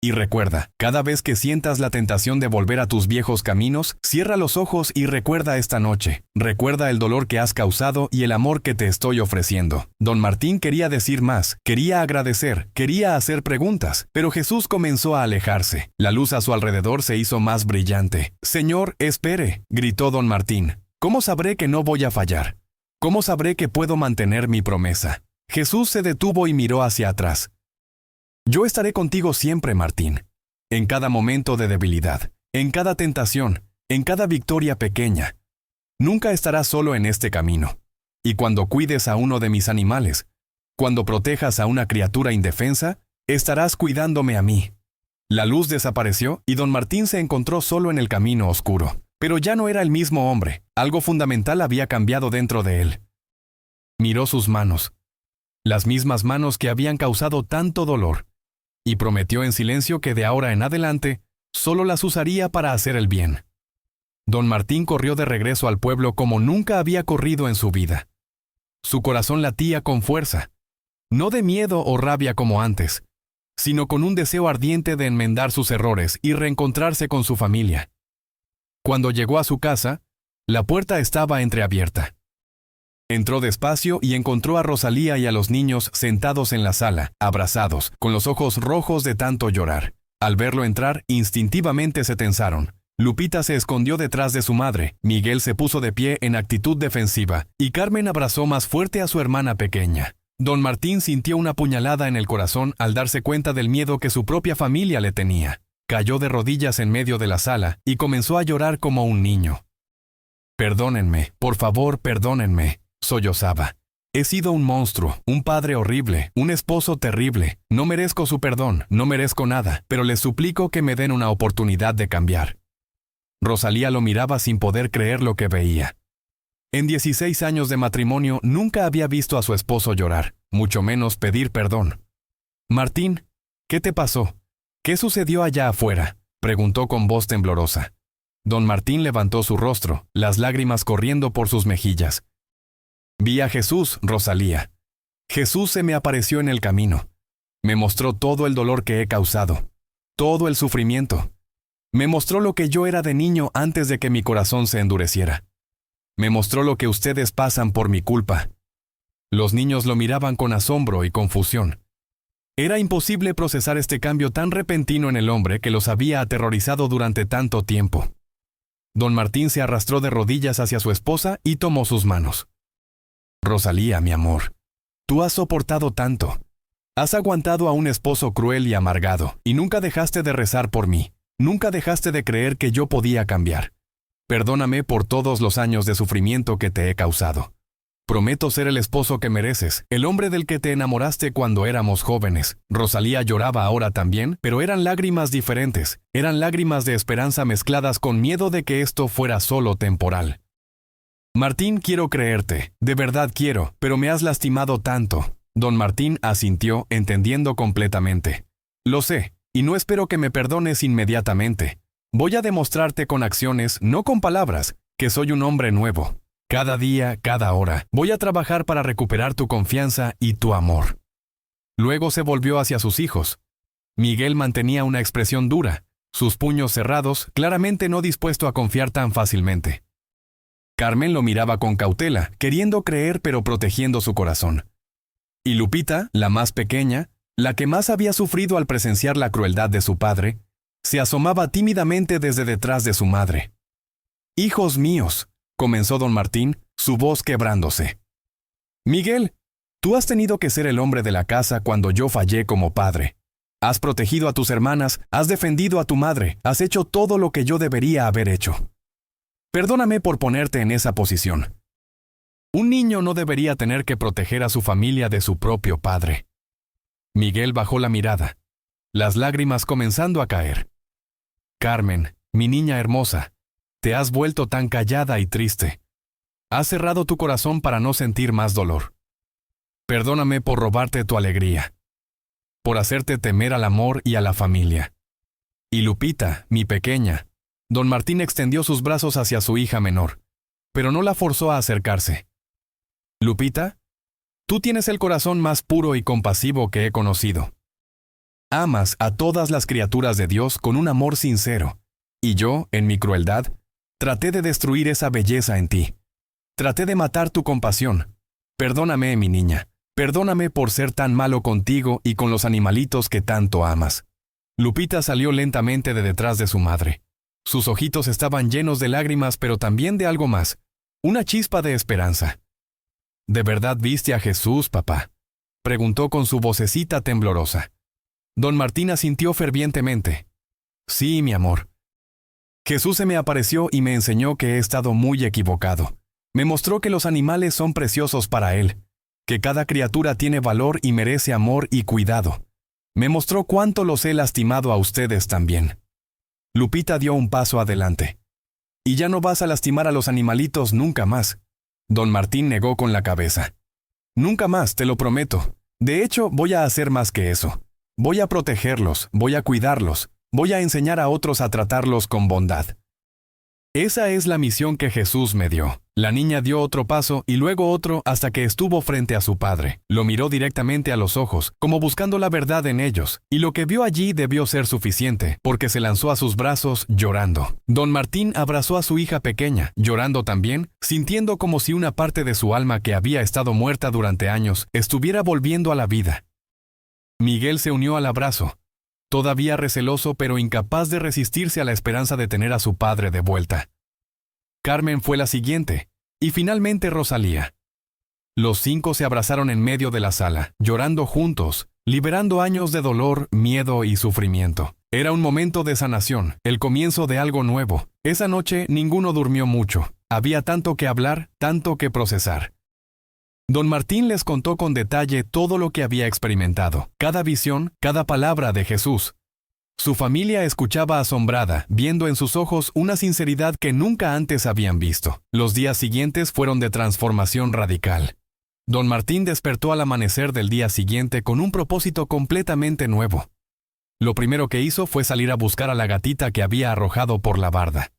S1: Y recuerda, cada vez que sientas la tentación de volver a tus viejos caminos, cierra los ojos y recuerda esta noche. Recuerda el dolor que has causado y el amor que te estoy ofreciendo. Don Martín quería decir más, quería agradecer, quería hacer preguntas, pero Jesús comenzó a alejarse. La luz a su alrededor se hizo más brillante. «Señor, espere», gritó don Martín. «¿Cómo sabré que no voy a fallar? ¿Cómo sabré que puedo mantener mi promesa?» Jesús se detuvo y miró hacia atrás. «Yo estaré contigo siempre, Martín, en cada momento de debilidad, en cada tentación, en cada victoria pequeña. Nunca estarás solo en este camino. Y cuando cuides a uno de mis animales, cuando protejas a una criatura indefensa, estarás cuidándome a mí». La luz desapareció y don Martín se encontró solo en el camino oscuro. Pero ya no era el mismo hombre. Algo fundamental había cambiado dentro de él. Miró sus manos, las mismas manos que habían causado tanto dolor, y prometió en silencio que de ahora en adelante solo las usaría para hacer el bien. Don Martín corrió de regreso al pueblo como nunca había corrido en su vida. Su corazón latía con fuerza, no de miedo o rabia como antes, sino con un deseo ardiente de enmendar sus errores y reencontrarse con su familia. Cuando llegó a su casa, la puerta estaba entreabierta. Entró despacio y encontró a Rosalía y a los niños sentados en la sala, abrazados, con los ojos rojos de tanto llorar. Al verlo entrar, instintivamente se tensaron. Lupita se escondió detrás de su madre, Miguel se puso de pie en actitud defensiva, y Carmen abrazó más fuerte a su hermana pequeña. Don Martín sintió una puñalada en el corazón al darse cuenta del miedo que su propia familia le tenía. Cayó de rodillas en medio de la sala y comenzó a llorar como un niño. «Perdónenme, por favor, perdónenme», sollozaba. «He sido un monstruo, un padre horrible, un esposo terrible. No merezco su perdón, no merezco nada, pero les suplico que me den una oportunidad de cambiar». Rosalía lo miraba sin poder creer lo que veía. En 16 años de matrimonio nunca había visto a su esposo llorar, mucho menos pedir perdón. «Martín, ¿qué te pasó? ¿Qué sucedió allá afuera?», preguntó con voz temblorosa. Don Martín levantó su rostro, las lágrimas corriendo por sus mejillas. «Vi a Jesús, Rosalía. Jesús se me apareció en el camino. Me mostró todo el dolor que he causado, todo el sufrimiento. Me mostró lo que yo era de niño antes de que mi corazón se endureciera. Me mostró lo que ustedes pasan por mi culpa». Los niños lo miraban con asombro y confusión. Era imposible procesar este cambio tan repentino en el hombre que los había aterrorizado durante tanto tiempo. Don Martín se arrastró de rodillas hacia su esposa y tomó sus manos. «Rosalía, mi amor, tú has soportado tanto. Has aguantado a un esposo cruel y amargado, y nunca dejaste de rezar por mí. Nunca dejaste de creer que yo podía cambiar. Perdóname por todos los años de sufrimiento que te he causado. Prometo ser el esposo que mereces, el hombre del que te enamoraste cuando éramos jóvenes». Rosalía lloraba ahora también, pero eran lágrimas diferentes. Eran lágrimas de esperanza mezcladas con miedo de que esto fuera solo temporal. «Martín, quiero creerte, de verdad quiero, pero me has lastimado tanto». Don Martín asintió, entendiendo completamente. «Lo sé, y no espero que me perdones inmediatamente. Voy a demostrarte con acciones, no con palabras, que soy un hombre nuevo. Cada día, cada hora, voy a trabajar para recuperar tu confianza y tu amor». Luego se volvió hacia sus hijos. Miguel mantenía una expresión dura, sus puños cerrados, claramente no dispuesto a confiar tan fácilmente. Carmen lo miraba con cautela, queriendo creer pero protegiendo su corazón. Y Lupita, la más pequeña, la que más había sufrido al presenciar la crueldad de su padre, se asomaba tímidamente desde detrás de su madre. «Hijos míos», comenzó don Martín, su voz quebrándose. «Miguel, tú has tenido que ser el hombre de la casa cuando yo fallé como padre. Has protegido a tus hermanas, has defendido a tu madre, has hecho todo lo que yo debería haber hecho. Perdóname por ponerte en esa posición. Un niño no debería tener que proteger a su familia de su propio padre». Miguel bajó la mirada, las lágrimas comenzando a caer. «Carmen, mi niña hermosa, te has vuelto tan callada y triste. Has cerrado tu corazón para no sentir más dolor. Perdóname por robarte tu alegría, por hacerte temer al amor y a la familia. Y Lupita, mi pequeña». Don Martín extendió sus brazos hacia su hija menor, pero no la forzó a acercarse. «Lupita, Tú tienes el corazón más puro y compasivo que he conocido. Amas a todas las criaturas de Dios con un amor sincero, y yo, en mi crueldad, traté de destruir esa belleza en ti. Traté de matar tu compasión. Perdóname, mi niña. Perdóname por ser tan malo contigo y con los animalitos que tanto amas. Lupita salió lentamente de detrás de su madre. Sus ojitos estaban llenos de lágrimas, pero también de algo más, una chispa de esperanza. ¿De verdad viste a Jesús, papá?, preguntó con su vocecita temblorosa. Don Martín asintió fervientemente. Sí, mi amor. Jesús se me apareció y me enseñó que he estado muy equivocado. Me mostró que los animales son preciosos para Él, que cada criatura tiene valor y merece amor y cuidado. Me mostró cuánto los he lastimado a ustedes también. Lupita dio un paso adelante. Y ya no vas a lastimar a los animalitos nunca más. Don Martín negó con la cabeza. Nunca más, te lo prometo. De hecho, voy a hacer más que eso. Voy a protegerlos, voy a cuidarlos, voy a enseñar a otros a tratarlos con bondad. Esa es la misión que Jesús me dio. La niña dio otro paso y luego otro hasta que estuvo frente a su padre. Lo miró directamente a los ojos, como buscando la verdad en ellos, y lo que vio allí debió ser suficiente, porque se lanzó a sus brazos llorando. Don Martín abrazó a su hija pequeña, llorando también, sintiendo como si una parte de su alma que había estado muerta durante años estuviera volviendo a la vida. Miguel se unió al abrazo, todavía receloso pero incapaz de resistirse a la esperanza de tener a su padre de vuelta. Carmen fue la siguiente, y finalmente Rosalía. Los 5 se abrazaron en medio de la sala, llorando juntos, liberando años de dolor, miedo y sufrimiento. Era un momento de sanación, el comienzo de algo nuevo. Esa noche ninguno durmió mucho. Había tanto que hablar, tanto que procesar. Don Martín les contó con detalle todo lo que había experimentado, cada visión, cada palabra de Jesús. Su familia escuchaba asombrada, viendo en sus ojos una sinceridad que nunca antes habían visto. Los días siguientes fueron de transformación radical. Don Martín despertó al amanecer del día siguiente con un propósito completamente nuevo. Lo primero que hizo fue salir a buscar a la gatita que había arrojado por la barda.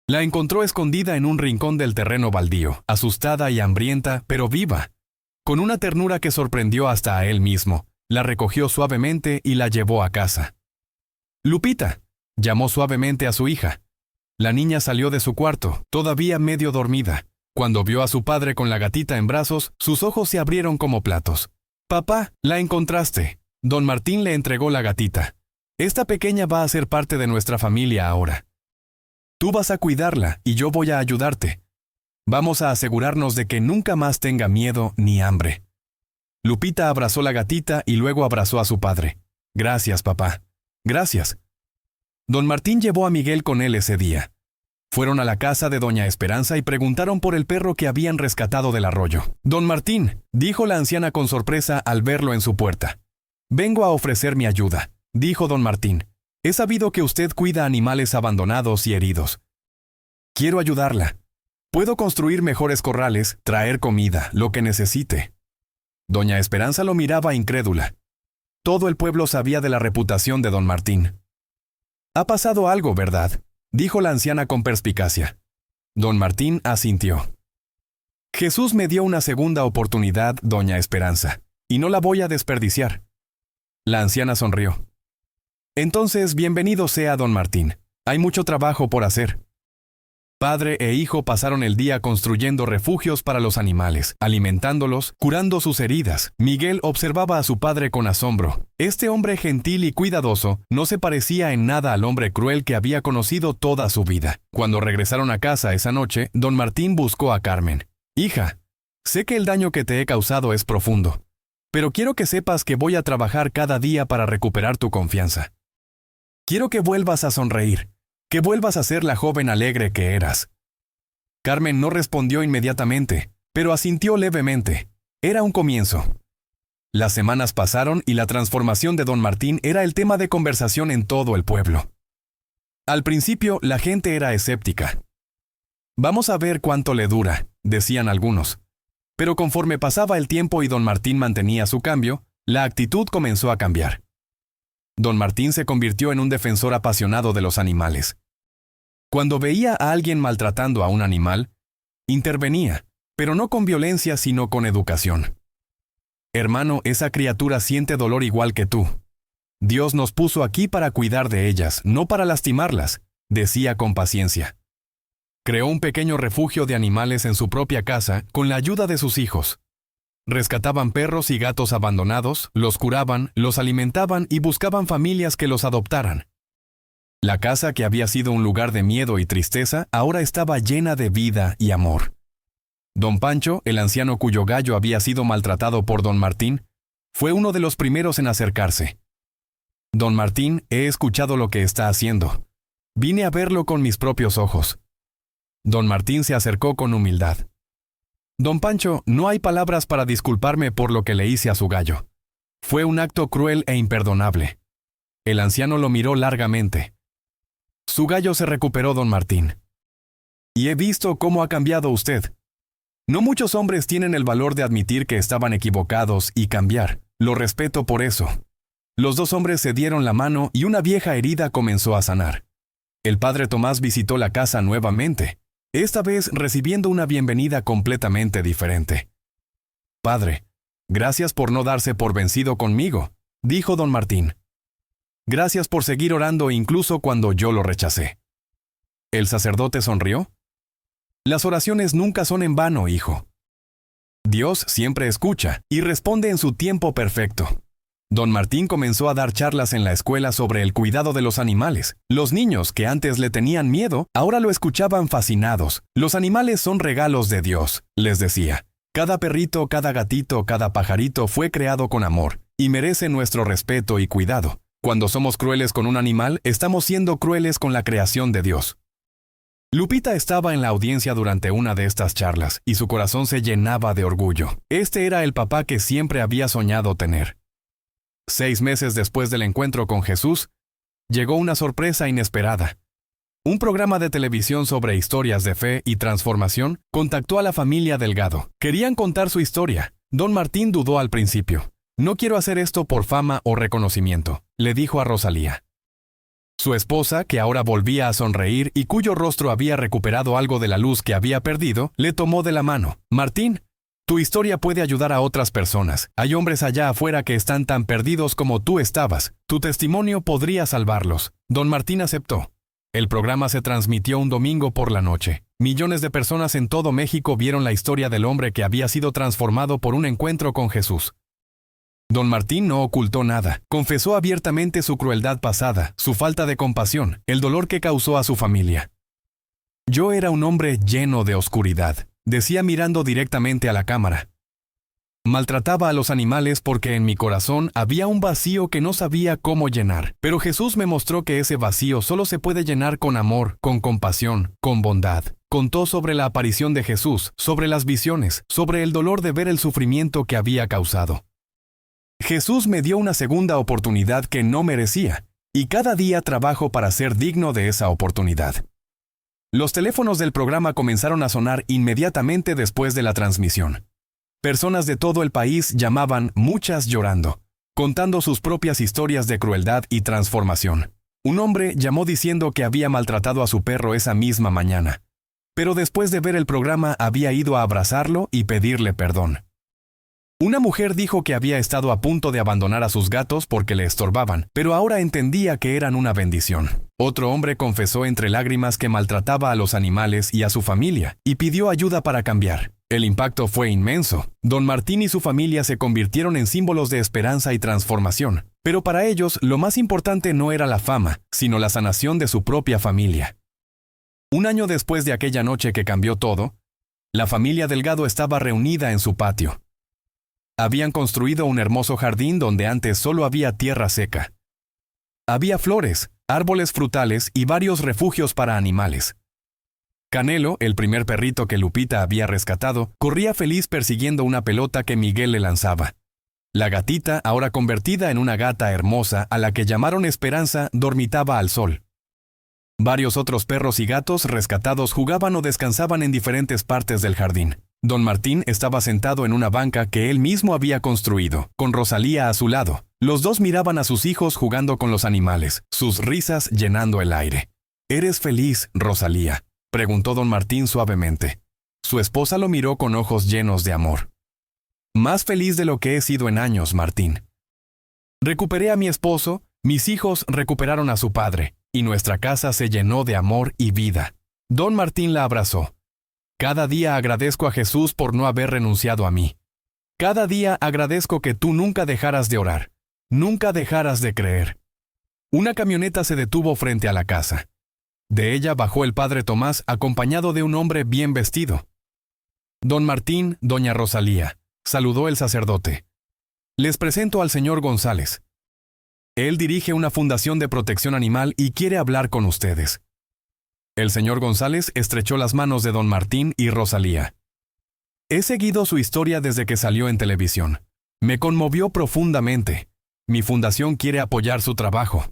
S1: La encontró escondida en un rincón del terreno baldío, asustada y hambrienta, pero viva. Con una ternura que sorprendió hasta a él mismo, la recogió suavemente y la llevó a casa. «Lupita», llamó suavemente a su hija. La niña salió de su cuarto, todavía medio dormida. Cuando vio a su padre con la gatita en brazos, sus ojos se abrieron como platos. «Papá, la encontraste». Don Martín le entregó la gatita. «Esta pequeña va a ser parte de nuestra familia ahora. Tú vas a cuidarla y yo voy a ayudarte. Vamos a asegurarnos de que nunca más tenga miedo ni hambre». Lupita abrazó la gatita y luego abrazó a su padre. «Gracias, papá. Gracias». Don Martín llevó a Miguel con él ese día. Fueron a la casa de doña Esperanza y preguntaron por el perro que habían rescatado del arroyo. «Don Martín», dijo la anciana con sorpresa al verlo en su puerta. «Vengo a ofrecer mi ayuda», dijo don Martín. «He sabido que usted cuida animales abandonados y heridos. Quiero ayudarla. Puedo construir mejores corrales, traer comida, lo que necesite». Doña Esperanza lo miraba incrédula. Todo el pueblo sabía de la reputación de don Martín. «Ha pasado algo, ¿verdad?», dijo la anciana con perspicacia. Don Martín asintió. «Jesús me dio una segunda oportunidad, doña Esperanza, y no la voy a desperdiciar». La anciana sonrió. «Entonces, bienvenido sea don Martín. Hay mucho trabajo por hacer». Padre e hijo pasaron el día construyendo refugios para los animales, alimentándolos, curando sus heridas. Miguel observaba a su padre con asombro. Este hombre gentil y cuidadoso no se parecía en nada al hombre cruel que había conocido toda su vida. Cuando regresaron a casa esa noche, don Martín buscó a Carmen. «Hija, sé que el daño que te he causado es profundo, pero quiero que sepas que voy a trabajar cada día para recuperar tu confianza. Quiero que vuelvas a sonreír, que vuelvas a ser la joven alegre que eras». Carmen no respondió inmediatamente, pero asintió levemente. Era un comienzo. Las semanas pasaron y la transformación de don Martín era el tema de conversación en todo el pueblo. Al principio, la gente era escéptica. «Vamos a ver cuánto le dura», decían algunos. Pero conforme pasaba el tiempo y don Martín mantenía su cambio, la actitud comenzó a cambiar. Don Martín se convirtió en un defensor apasionado de los animales. Cuando veía a alguien maltratando a un animal, intervenía, pero no con violencia sino con educación. Hermano, esa criatura siente dolor igual que tú. Dios nos puso aquí para cuidar de ellas, no para lastimarlas, decía con paciencia. Creó un pequeño refugio de animales en su propia casa con la ayuda de sus hijos. Rescataban perros y gatos abandonados, los curaban, los alimentaban y buscaban familias que los adoptaran. La casa, que había sido un lugar de miedo y tristeza, ahora estaba llena de vida y amor. Don Pancho, el anciano cuyo gallo había sido maltratado por don Martín, fue uno de los primeros en acercarse. Don Martín, he escuchado lo que está haciendo. Vine a verlo con mis propios ojos. Don Martín se acercó con humildad. Don Pancho, no hay palabras para disculparme por lo que le hice a su gallo. Fue un acto cruel e imperdonable. El anciano lo miró largamente. Su gallo se recuperó, don Martín. Y he visto cómo ha cambiado usted. No muchos hombres tienen el valor de admitir que estaban equivocados y cambiar. Lo respeto por eso. Los dos hombres se dieron la mano y una vieja herida comenzó a sanar. El padre Tomás visitó la casa nuevamente, esta vez recibiendo una bienvenida completamente diferente. Padre, gracias por no darse por vencido conmigo, dijo don Martín. Gracias por seguir orando incluso cuando yo lo rechacé. ¿El sacerdote sonrió? Las oraciones nunca son en vano, hijo. Dios siempre escucha y responde en su tiempo perfecto. Don Martín comenzó a dar charlas en la escuela sobre el cuidado de los animales. Los niños, que antes le tenían miedo, ahora lo escuchaban fascinados. Los animales son regalos de Dios, les decía. Cada perrito, cada gatito, cada pajarito fue creado con amor y merece nuestro respeto y cuidado. Cuando somos crueles con un animal, estamos siendo crueles con la creación de Dios. Lupita estaba en la audiencia durante una de estas charlas y su corazón se llenaba de orgullo. Este era el papá que siempre había soñado tener. 6 meses después del encuentro con Jesús, llegó una sorpresa inesperada. Un programa de televisión sobre historias de fe y transformación contactó a la familia Delgado. Querían contar su historia. Don Martín dudó al principio. No quiero hacer esto por fama o reconocimiento, le dijo a Rosalía. Su esposa, que ahora volvía a sonreír y cuyo rostro había recuperado algo de la luz que había perdido, le tomó de la mano. Martín, tu historia puede ayudar a otras personas. Hay hombres allá afuera que están tan perdidos como tú estabas. Tu testimonio podría salvarlos. Don Martín aceptó. El programa se transmitió un domingo por la noche. Millones de personas en todo México vieron la historia del hombre que había sido transformado por un encuentro con Jesús. Don Martín no ocultó nada. Confesó abiertamente su crueldad pasada, su falta de compasión, el dolor que causó a su familia. Yo era un hombre lleno de oscuridad, decía mirando directamente a la cámara. Maltrataba a los animales porque en mi corazón había un vacío que no sabía cómo llenar. Pero Jesús me mostró que ese vacío solo se puede llenar con amor, con compasión, con bondad. Contó sobre la aparición de Jesús, sobre las visiones, sobre el dolor de ver el sufrimiento que había causado. Jesús me dio una segunda oportunidad que no merecía, y cada día trabajo para ser digno de esa oportunidad. Los teléfonos del programa comenzaron a sonar inmediatamente después de la transmisión. Personas de todo el país llamaban, muchas llorando, contando sus propias historias de crueldad y transformación. Un hombre llamó diciendo que había maltratado a su perro esa misma mañana, pero después de ver el programa había ido a abrazarlo y pedirle perdón. Una mujer dijo que había estado a punto de abandonar a sus gatos porque le estorbaban, pero ahora entendía que eran una bendición. Otro hombre confesó entre lágrimas que maltrataba a los animales y a su familia, y pidió ayuda para cambiar. El impacto fue inmenso. Don Martín y su familia se convirtieron en símbolos de esperanza y transformación, pero para ellos lo más importante no era la fama, sino la sanación de su propia familia. Un año después de aquella noche que cambió todo, la familia Delgado estaba reunida en su patio. Habían construido un hermoso jardín donde antes solo había tierra seca. Había flores, árboles frutales y varios refugios para animales. Canelo, el primer perrito que Lupita había rescatado, corría feliz persiguiendo una pelota que Miguel le lanzaba. La gatita, ahora convertida en una gata hermosa a la que llamaron Esperanza, dormitaba al sol. Varios otros perros y gatos rescatados jugaban o descansaban en diferentes partes del jardín. Don Martín estaba sentado en una banca que él mismo había construido, con Rosalía a su lado. Los dos miraban a sus hijos jugando con los animales, sus risas llenando el aire. ¿Eres feliz, Rosalía?, preguntó don Martín suavemente. Su esposa lo miró con ojos llenos de amor. Más feliz de lo que he sido en años, Martín. Recuperé a mi esposo, mis hijos recuperaron a su padre, y nuestra casa se llenó de amor y vida. Don Martín la abrazó. Cada día agradezco a Jesús por no haber renunciado a mí. Cada día agradezco que tú nunca dejaras de orar, nunca dejaras de creer. Una camioneta se detuvo frente a la casa. De ella bajó el padre Tomás acompañado de un hombre bien vestido. Don Martín, doña Rosalía, saludó el sacerdote. Les presento al señor González. Él dirige una fundación de protección animal y quiere hablar con ustedes. El señor González estrechó las manos de don Martín y Rosalía. He seguido su historia desde que salió en televisión. Me conmovió profundamente. Mi fundación quiere apoyar su trabajo.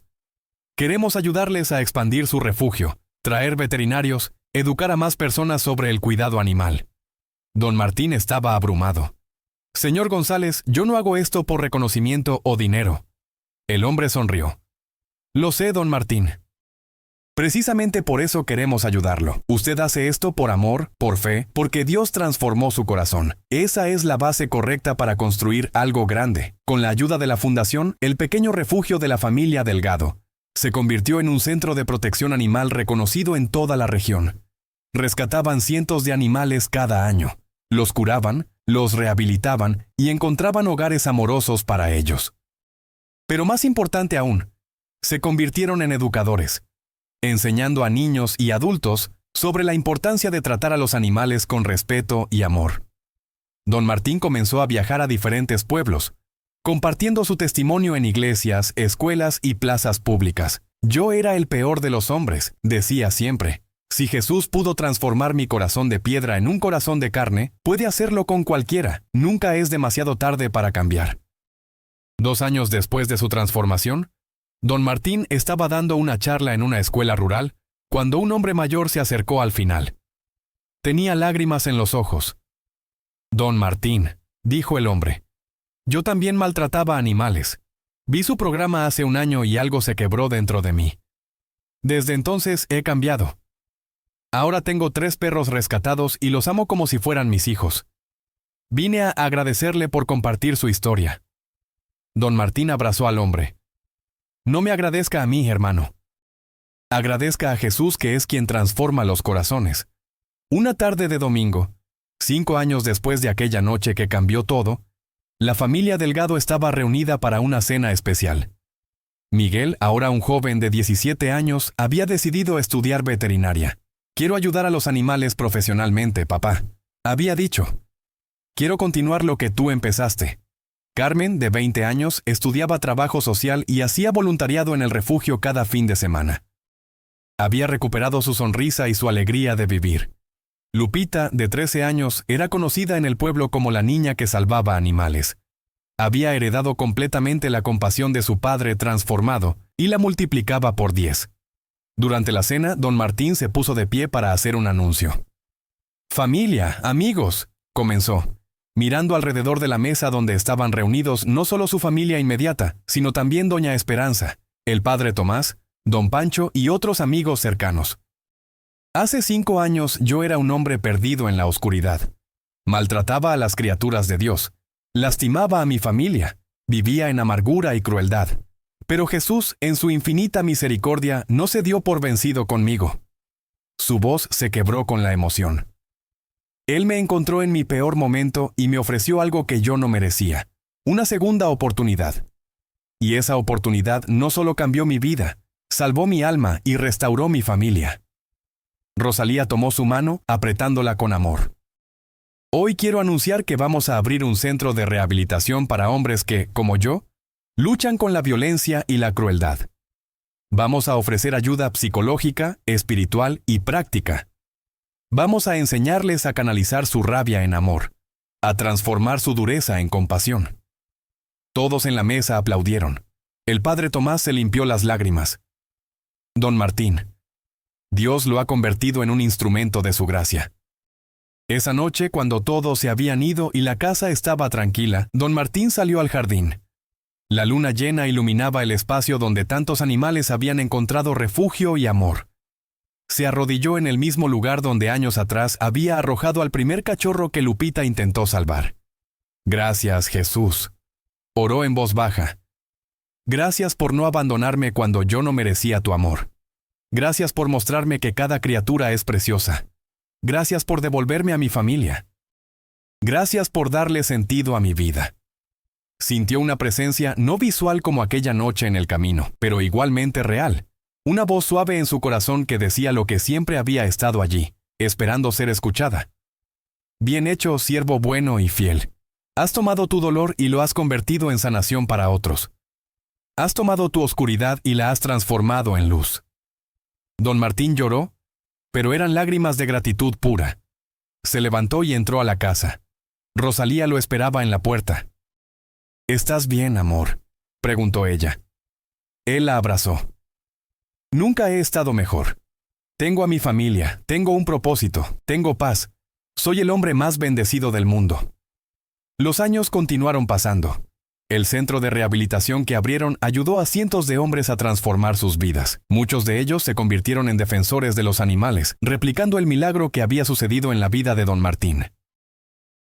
S1: Queremos ayudarles a expandir su refugio, traer veterinarios, educar a más personas sobre el cuidado animal. Don Martín estaba abrumado. Señor González, yo no hago esto por reconocimiento o dinero. El hombre sonrió. Lo sé, don Martín. Precisamente por eso queremos ayudarlo. Usted hace esto por amor, por fe, porque Dios transformó su corazón. Esa es la base correcta para construir algo grande. Con la ayuda de la fundación, el pequeño refugio de la familia Delgado se convirtió en un centro de protección animal reconocido en toda la región. Rescataban cientos de animales cada año. Los curaban, los rehabilitaban y encontraban hogares amorosos para ellos. Pero más importante aún, se convirtieron en educadores, enseñando a niños y adultos sobre la importancia de tratar a los animales con respeto y amor. Don Martín comenzó a viajar a diferentes pueblos, compartiendo su testimonio en iglesias, escuelas y plazas públicas. Yo era el peor de los hombres, decía siempre. Si Jesús pudo transformar mi corazón de piedra en un corazón de carne, puede hacerlo con cualquiera. Nunca es demasiado tarde para cambiar. 2 años después de su transformación, don Martín estaba dando una charla en una escuela rural cuando un hombre mayor se acercó al final. Tenía lágrimas en los ojos. Don Martín, dijo el hombre, yo también maltrataba animales. Vi su programa hace 1 año y algo se quebró dentro de mí. Desde entonces he cambiado. Ahora tengo 3 perros rescatados y los amo como si fueran mis hijos. Vine a agradecerle por compartir su historia. Don Martín abrazó al hombre. No me agradezca a mí, hermano. Agradezca a Jesús, que es quien transforma los corazones. Una tarde de domingo, 5 años después de aquella noche que cambió todo, la familia Delgado estaba reunida para una cena especial. Miguel, ahora un joven de 17 años, había decidido estudiar veterinaria. Quiero ayudar a los animales profesionalmente, papá, había dicho. Quiero continuar lo que tú empezaste. Carmen, de 20 años, estudiaba trabajo social y hacía voluntariado en el refugio cada fin de semana. Había recuperado su sonrisa y su alegría de vivir. Lupita, de 13 años, era conocida en el pueblo como la niña que salvaba animales. Había heredado completamente la compasión de su padre transformado y la multiplicaba por 10. Durante la cena, don Martín se puso de pie para hacer un anuncio. «Familia, amigos», comenzó, mirando alrededor de la mesa donde estaban reunidos no solo su familia inmediata, sino también doña Esperanza, el padre Tomás, don Pancho y otros amigos cercanos. Hace 5 años yo era un hombre perdido en la oscuridad. Maltrataba a las criaturas de Dios, lastimaba a mi familia, vivía en amargura y crueldad. Pero Jesús, en su infinita misericordia, no se dio por vencido conmigo. Su voz se quebró con la emoción. Él me encontró en mi peor momento y me ofreció algo que yo no merecía, una segunda oportunidad. Y esa oportunidad no solo cambió mi vida, salvó mi alma y restauró mi familia. Rosalía tomó su mano, apretándola con amor. Hoy quiero anunciar que vamos a abrir un centro de rehabilitación para hombres que, como yo, luchan con la violencia y la crueldad. Vamos a ofrecer ayuda psicológica, espiritual y práctica. Vamos a enseñarles a canalizar su rabia en amor, a transformar su dureza en compasión. Todos en la mesa aplaudieron. El padre Tomás se limpió las lágrimas. Don Martín, Dios lo ha convertido en un instrumento de su gracia. Esa noche, cuando todos se habían ido y la casa estaba tranquila, don Martín salió al jardín. La luna llena iluminaba el espacio donde tantos animales habían encontrado refugio y amor. Se arrodilló en el mismo lugar donde años atrás había arrojado al primer cachorro que Lupita intentó salvar. Gracias, Jesús. Oró en voz baja. Gracias por no abandonarme cuando yo no merecía tu amor. Gracias por mostrarme que cada criatura es preciosa. Gracias por devolverme a mi familia. Gracias por darle sentido a mi vida. Sintió una presencia no visual como aquella noche en el camino, pero igualmente real. Una voz suave en su corazón que decía lo que siempre había estado allí, esperando ser escuchada. Bien hecho, siervo bueno y fiel. Has tomado tu dolor y lo has convertido en sanación para otros. Has tomado tu oscuridad y la has transformado en luz. Don Martín lloró, pero eran lágrimas de gratitud pura. Se levantó y entró a la casa. Rosalía lo esperaba en la puerta. ¿Estás bien, amor?, preguntó ella. Él la abrazó. Nunca he estado mejor. Tengo a mi familia, tengo un propósito, tengo paz. Soy el hombre más bendecido del mundo. Los años continuaron pasando. El centro de rehabilitación que abrieron ayudó a cientos de hombres a transformar sus vidas. Muchos de ellos se convirtieron en defensores de los animales, replicando el milagro que había sucedido en la vida de don Martín.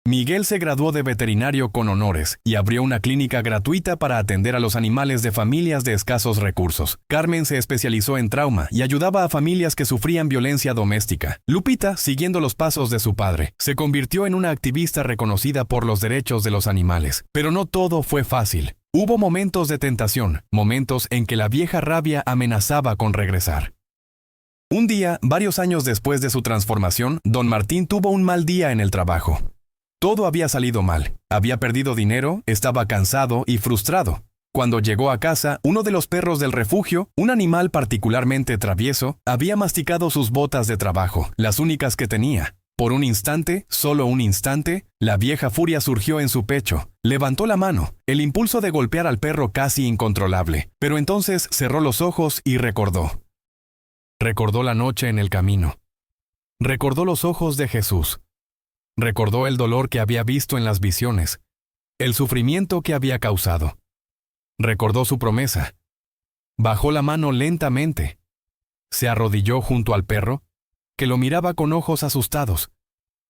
S1: Miguel se graduó de veterinario con honores y abrió una clínica gratuita para atender a los animales de familias de escasos recursos. Carmen se especializó en trauma y ayudaba a familias que sufrían violencia doméstica. Lupita, siguiendo los pasos de su padre, se convirtió en una activista reconocida por los derechos de los animales. Pero no todo fue fácil. Hubo momentos de tentación, momentos en que la vieja rabia amenazaba con regresar. Un día, varios años después de su transformación, don Martín tuvo un mal día en el trabajo. Todo había salido mal. Había perdido dinero, estaba cansado y frustrado. Cuando llegó a casa, uno de los perros del refugio, un animal particularmente travieso, había masticado sus botas de trabajo, las únicas que tenía. Por un instante, solo un instante, la vieja furia surgió en su pecho. Levantó la mano, el impulso de golpear al perro casi incontrolable. Pero entonces cerró los ojos y recordó. Recordó la noche en el camino. Recordó los ojos de Jesús. Recordó el dolor que había visto en las visiones, el sufrimiento que había causado. Recordó su promesa. Bajó la mano lentamente. Se arrodilló junto al perro, que lo miraba con ojos asustados,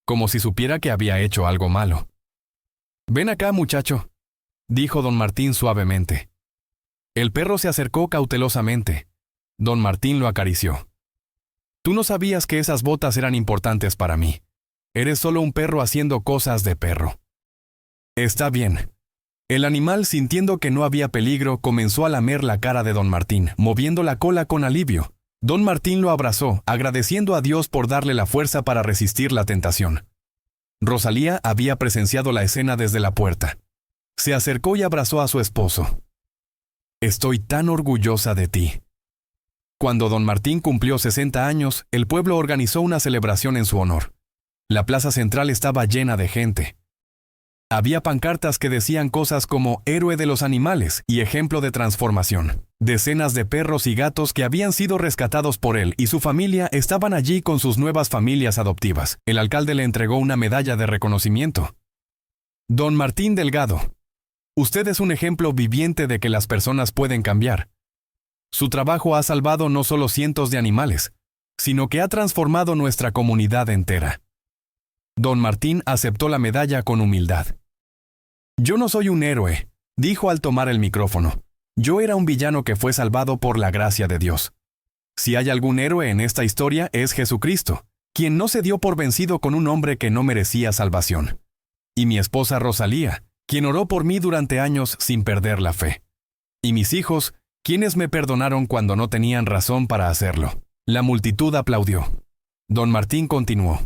S1: como si supiera que había hecho algo malo. «Ven acá, muchacho», dijo don Martín suavemente. El perro se acercó cautelosamente. Don Martín lo acarició. «Tú no sabías que esas botas eran importantes para mí. Eres solo un perro haciendo cosas de perro». «Está bien». El animal, sintiendo que no había peligro, comenzó a lamer la cara de don Martín, moviendo la cola con alivio. Don Martín lo abrazó, agradeciendo a Dios por darle la fuerza para resistir la tentación. Rosalía había presenciado la escena desde la puerta. Se acercó y abrazó a su esposo. «Estoy tan orgullosa de ti». Cuando don Martín cumplió 60 años, el pueblo organizó una celebración en su honor. La plaza central estaba llena de gente. Había pancartas que decían cosas como «héroe de los animales» y «ejemplo de transformación». Decenas de perros y gatos que habían sido rescatados por él y su familia estaban allí con sus nuevas familias adoptivas. El alcalde le entregó una medalla de reconocimiento. «Don Martín Delgado, usted es un ejemplo viviente de que las personas pueden cambiar. Su trabajo ha salvado no solo cientos de animales, sino que ha transformado nuestra comunidad entera». Don Martín aceptó la medalla con humildad. «Yo no soy un héroe», dijo al tomar el micrófono. «Yo era un villano que fue salvado por la gracia de Dios. Si hay algún héroe en esta historia es Jesucristo, quien no se dio por vencido con un hombre que no merecía salvación. Y mi esposa Rosalía, quien oró por mí durante años sin perder la fe. Y mis hijos, quienes me perdonaron cuando no tenían razón para hacerlo». La multitud aplaudió. Don Martín continuó.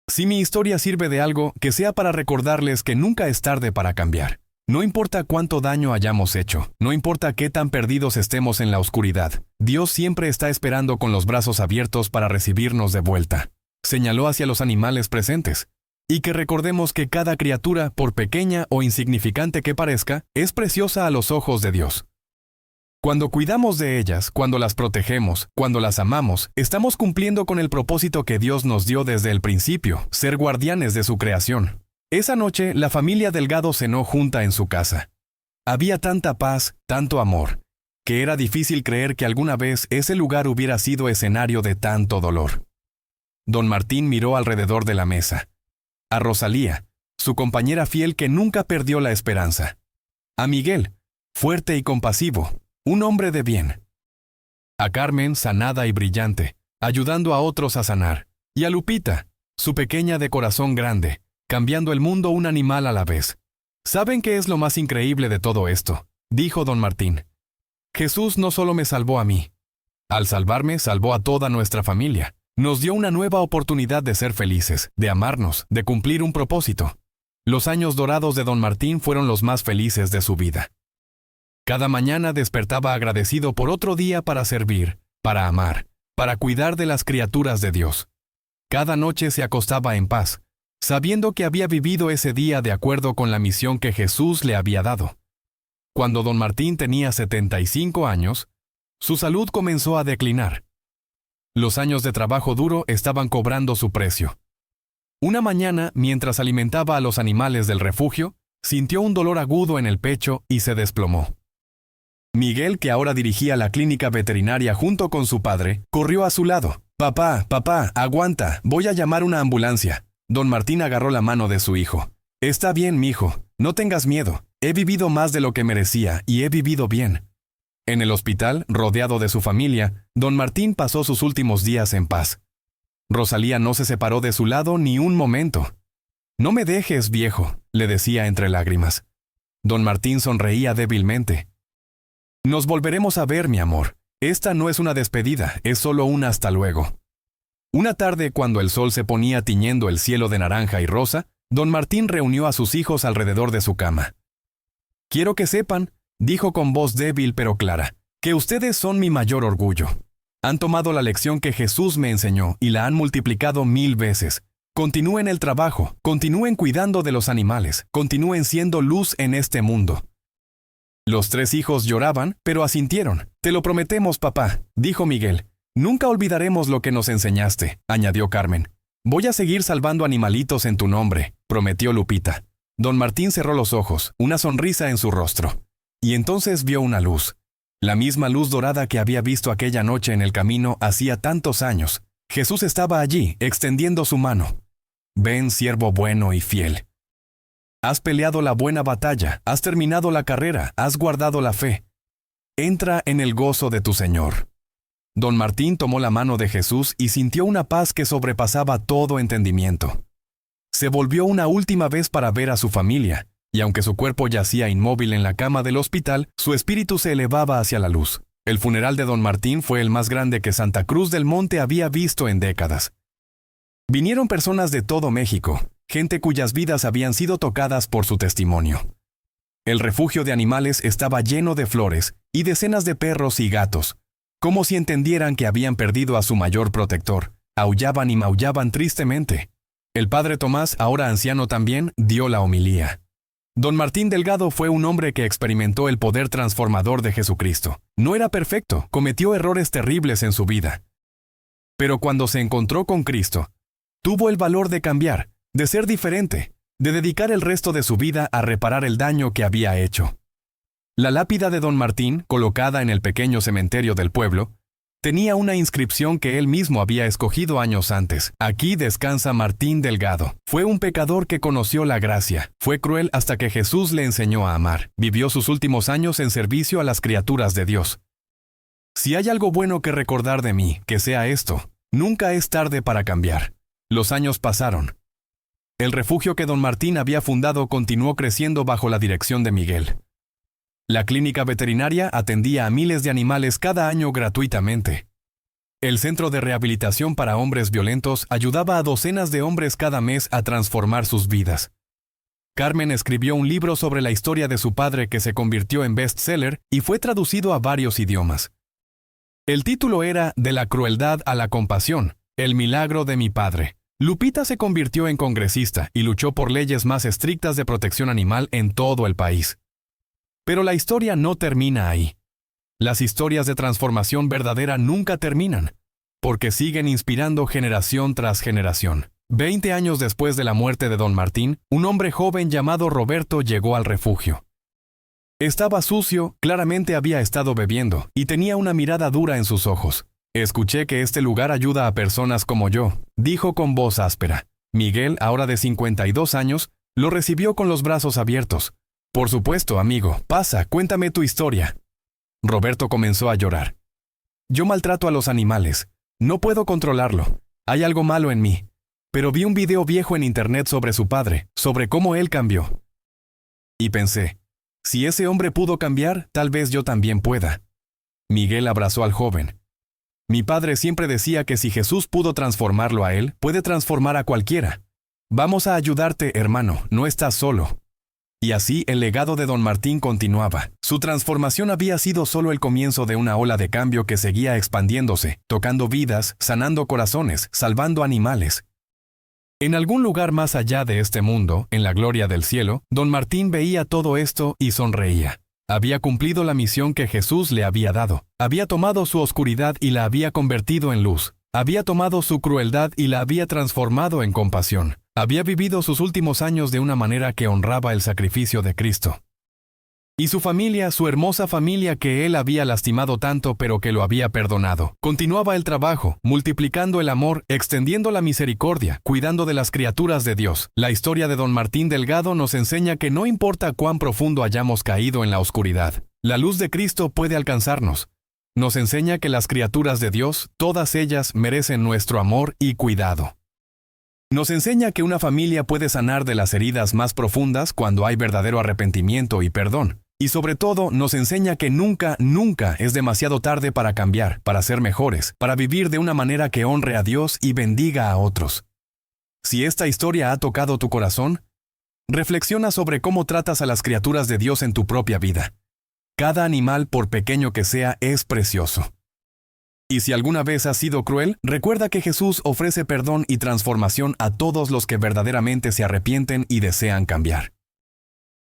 S1: «Si mi historia sirve de algo, que sea para recordarles que nunca es tarde para cambiar. No importa cuánto daño hayamos hecho, no importa qué tan perdidos estemos en la oscuridad, Dios siempre está esperando con los brazos abiertos para recibirnos de vuelta». Señaló hacia los animales presentes. «Y que recordemos que cada criatura, por pequeña o insignificante que parezca, es preciosa a los ojos de Dios. Cuando cuidamos de ellas, cuando las protegemos, cuando las amamos, estamos cumpliendo con el propósito que Dios nos dio desde el principio, ser guardianes de su creación». Esa noche, la familia Delgado cenó junta en su casa. Había tanta paz, tanto amor, que era difícil creer que alguna vez ese lugar hubiera sido escenario de tanto dolor. Don Martín miró alrededor de la mesa. A Rosalía, su compañera fiel que nunca perdió la esperanza. A Miguel, fuerte y compasivo, un hombre de bien. A Carmen, sanada y brillante, ayudando a otros a sanar. Y a Lupita, su pequeña de corazón grande, cambiando el mundo un animal a la vez. ¿Saben qué es lo más increíble de todo esto?, dijo don Martín. Jesús no solo me salvó a mí. Al salvarme, salvó a toda nuestra familia. Nos dio una nueva oportunidad de ser felices, de amarnos, de cumplir un propósito. Los años dorados de don Martín fueron los más felices de su vida. Cada mañana despertaba agradecido por otro día para servir, para amar, para cuidar de las criaturas de Dios. Cada noche se acostaba en paz, sabiendo que había vivido ese día de acuerdo con la misión que Jesús le había dado. Cuando don Martín tenía 75 años, su salud comenzó a declinar. Los años de trabajo duro estaban cobrando su precio. Una mañana, mientras alimentaba a los animales del refugio, sintió un dolor agudo en el pecho y se desplomó. Miguel, que ahora dirigía la clínica veterinaria junto con su padre, corrió a su lado. «Papá, aguanta, voy a llamar una ambulancia». Don Martín agarró la mano de su hijo. «Está bien, mijo, no tengas miedo. He vivido más de lo que merecía y he vivido bien». En el hospital, rodeado de su familia, don Martín pasó sus últimos días en paz. Rosalía no se separó de su lado ni un momento. «No me dejes, viejo», le decía entre lágrimas. Don Martín sonreía débilmente. «Nos volveremos a ver, mi amor. Esta no es una despedida, es solo un hasta luego». Una tarde, cuando el sol se ponía tiñendo el cielo de naranja y rosa, don Martín reunió a sus hijos alrededor de su cama. «Quiero que sepan», dijo con voz débil pero clara, «que ustedes son mi mayor orgullo. Han tomado la lección que Jesús me enseñó y la han multiplicado 1000 veces. Continúen el trabajo, continúen cuidando de los animales, continúen siendo luz en este mundo». Los 3 hijos lloraban, pero asintieron. «Te lo prometemos, papá», dijo Miguel. «Nunca olvidaremos lo que nos enseñaste», añadió Carmen. «Voy a seguir salvando animalitos en tu nombre», prometió Lupita. Don Martín cerró los ojos, una sonrisa en su rostro. Y entonces vio una luz. La misma luz dorada que había visto aquella noche en el camino hacía tantos años. Jesús estaba allí, extendiendo su mano. «Ven, siervo bueno y fiel. Has peleado la buena batalla, has terminado la carrera, has guardado la fe. Entra en el gozo de tu Señor». Don Martín tomó la mano de Jesús y sintió una paz que sobrepasaba todo entendimiento. Se volvió una última vez para ver a su familia, y aunque su cuerpo yacía inmóvil en la cama del hospital, su espíritu se elevaba hacia la luz. El funeral de don Martín fue el más grande que Santa Cruz del Monte había visto en décadas. Vinieron personas de todo México, gente cuyas vidas habían sido tocadas por su testimonio. El refugio de animales estaba lleno de flores y decenas de perros y gatos, como si entendieran que habían perdido a su mayor protector. Aullaban y maullaban tristemente. El padre Tomás, ahora anciano también, dio la homilía. Don Martín Delgado fue un hombre que experimentó el poder transformador de Jesucristo. No era perfecto, cometió errores terribles en su vida. Pero cuando se encontró con Cristo, tuvo el valor de cambiar, de ser diferente, de dedicar el resto de su vida a reparar el daño que había hecho. La lápida de don Martín, colocada en el pequeño cementerio del pueblo, tenía una inscripción que él mismo había escogido años antes. «Aquí descansa Martín Delgado. Fue un pecador que conoció la gracia. Fue cruel hasta que Jesús le enseñó a amar. Vivió sus últimos años en servicio a las criaturas de Dios. Si hay algo bueno que recordar de mí, que sea esto. Nunca es tarde para cambiar». Los años pasaron. El refugio que don Martín había fundado continuó creciendo bajo la dirección de Miguel. La clínica veterinaria atendía a miles de animales cada año gratuitamente. El centro de rehabilitación para hombres violentos ayudaba a docenas de hombres cada mes a transformar sus vidas. Carmen escribió un libro sobre la historia de su padre que se convirtió en bestseller y fue traducido a varios idiomas. El título era «De la crueldad a la compasión, el milagro de mi padre». Lupita se convirtió en congresista y luchó por leyes más estrictas de protección animal en todo el país. Pero la historia no termina ahí. Las historias de transformación verdadera nunca terminan, porque siguen inspirando generación tras generación. 20 años después de la muerte de don Martín, un hombre joven llamado Roberto llegó al refugio. Estaba sucio, claramente había estado bebiendo, y tenía una mirada dura en sus ojos. «Escuché que este lugar ayuda a personas como yo», dijo con voz áspera. Miguel, ahora de 52 años, Lo recibió con los brazos abiertos. Por supuesto, amigo, pasa, cuéntame tu historia. Roberto comenzó a llorar. Yo maltrato a los animales. No puedo controlarlo. Hay algo malo en mí. Pero vi un video viejo en internet sobre su padre, sobre cómo él cambió. Y pensé, si ese hombre pudo cambiar, tal vez yo también pueda. Miguel abrazó al joven. Mi padre siempre decía que si Jesús pudo transformarlo a él, puede transformar a cualquiera. Vamos a ayudarte, hermano, no estás solo. Y así el legado de don Martín continuaba. Su transformación había sido solo el comienzo de una ola de cambio que seguía expandiéndose, tocando vidas, sanando corazones, salvando animales. En algún lugar más allá de este mundo, en la gloria del cielo, don Martín veía todo esto y sonreía. Había cumplido la misión que Jesús le había dado. Había tomado su oscuridad y la había convertido en luz. Había tomado su crueldad y la había transformado en compasión. Había vivido sus últimos años de una manera que honraba el sacrificio de Cristo. Y su familia, su hermosa familia que él había lastimado tanto pero que lo había perdonado. Continuaba el trabajo, multiplicando el amor, extendiendo la misericordia, cuidando de las criaturas de Dios. La historia de don Martín Delgado nos enseña que no importa cuán profundo hayamos caído en la oscuridad, la luz de Cristo puede alcanzarnos. Nos enseña que las criaturas de Dios, todas ellas, merecen nuestro amor y cuidado. Nos enseña que una familia puede sanar de las heridas más profundas cuando hay verdadero arrepentimiento y perdón. Y sobre todo, nos enseña que nunca, nunca es demasiado tarde para cambiar, para ser mejores, para vivir de una manera que honre a Dios y bendiga a otros. Si esta historia ha tocado tu corazón, reflexiona sobre cómo tratas a las criaturas de Dios en tu propia vida. Cada animal, por pequeño que sea, es precioso. Y si alguna vez has sido cruel, recuerda que Jesús ofrece perdón y transformación a todos los que verdaderamente se arrepienten y desean cambiar.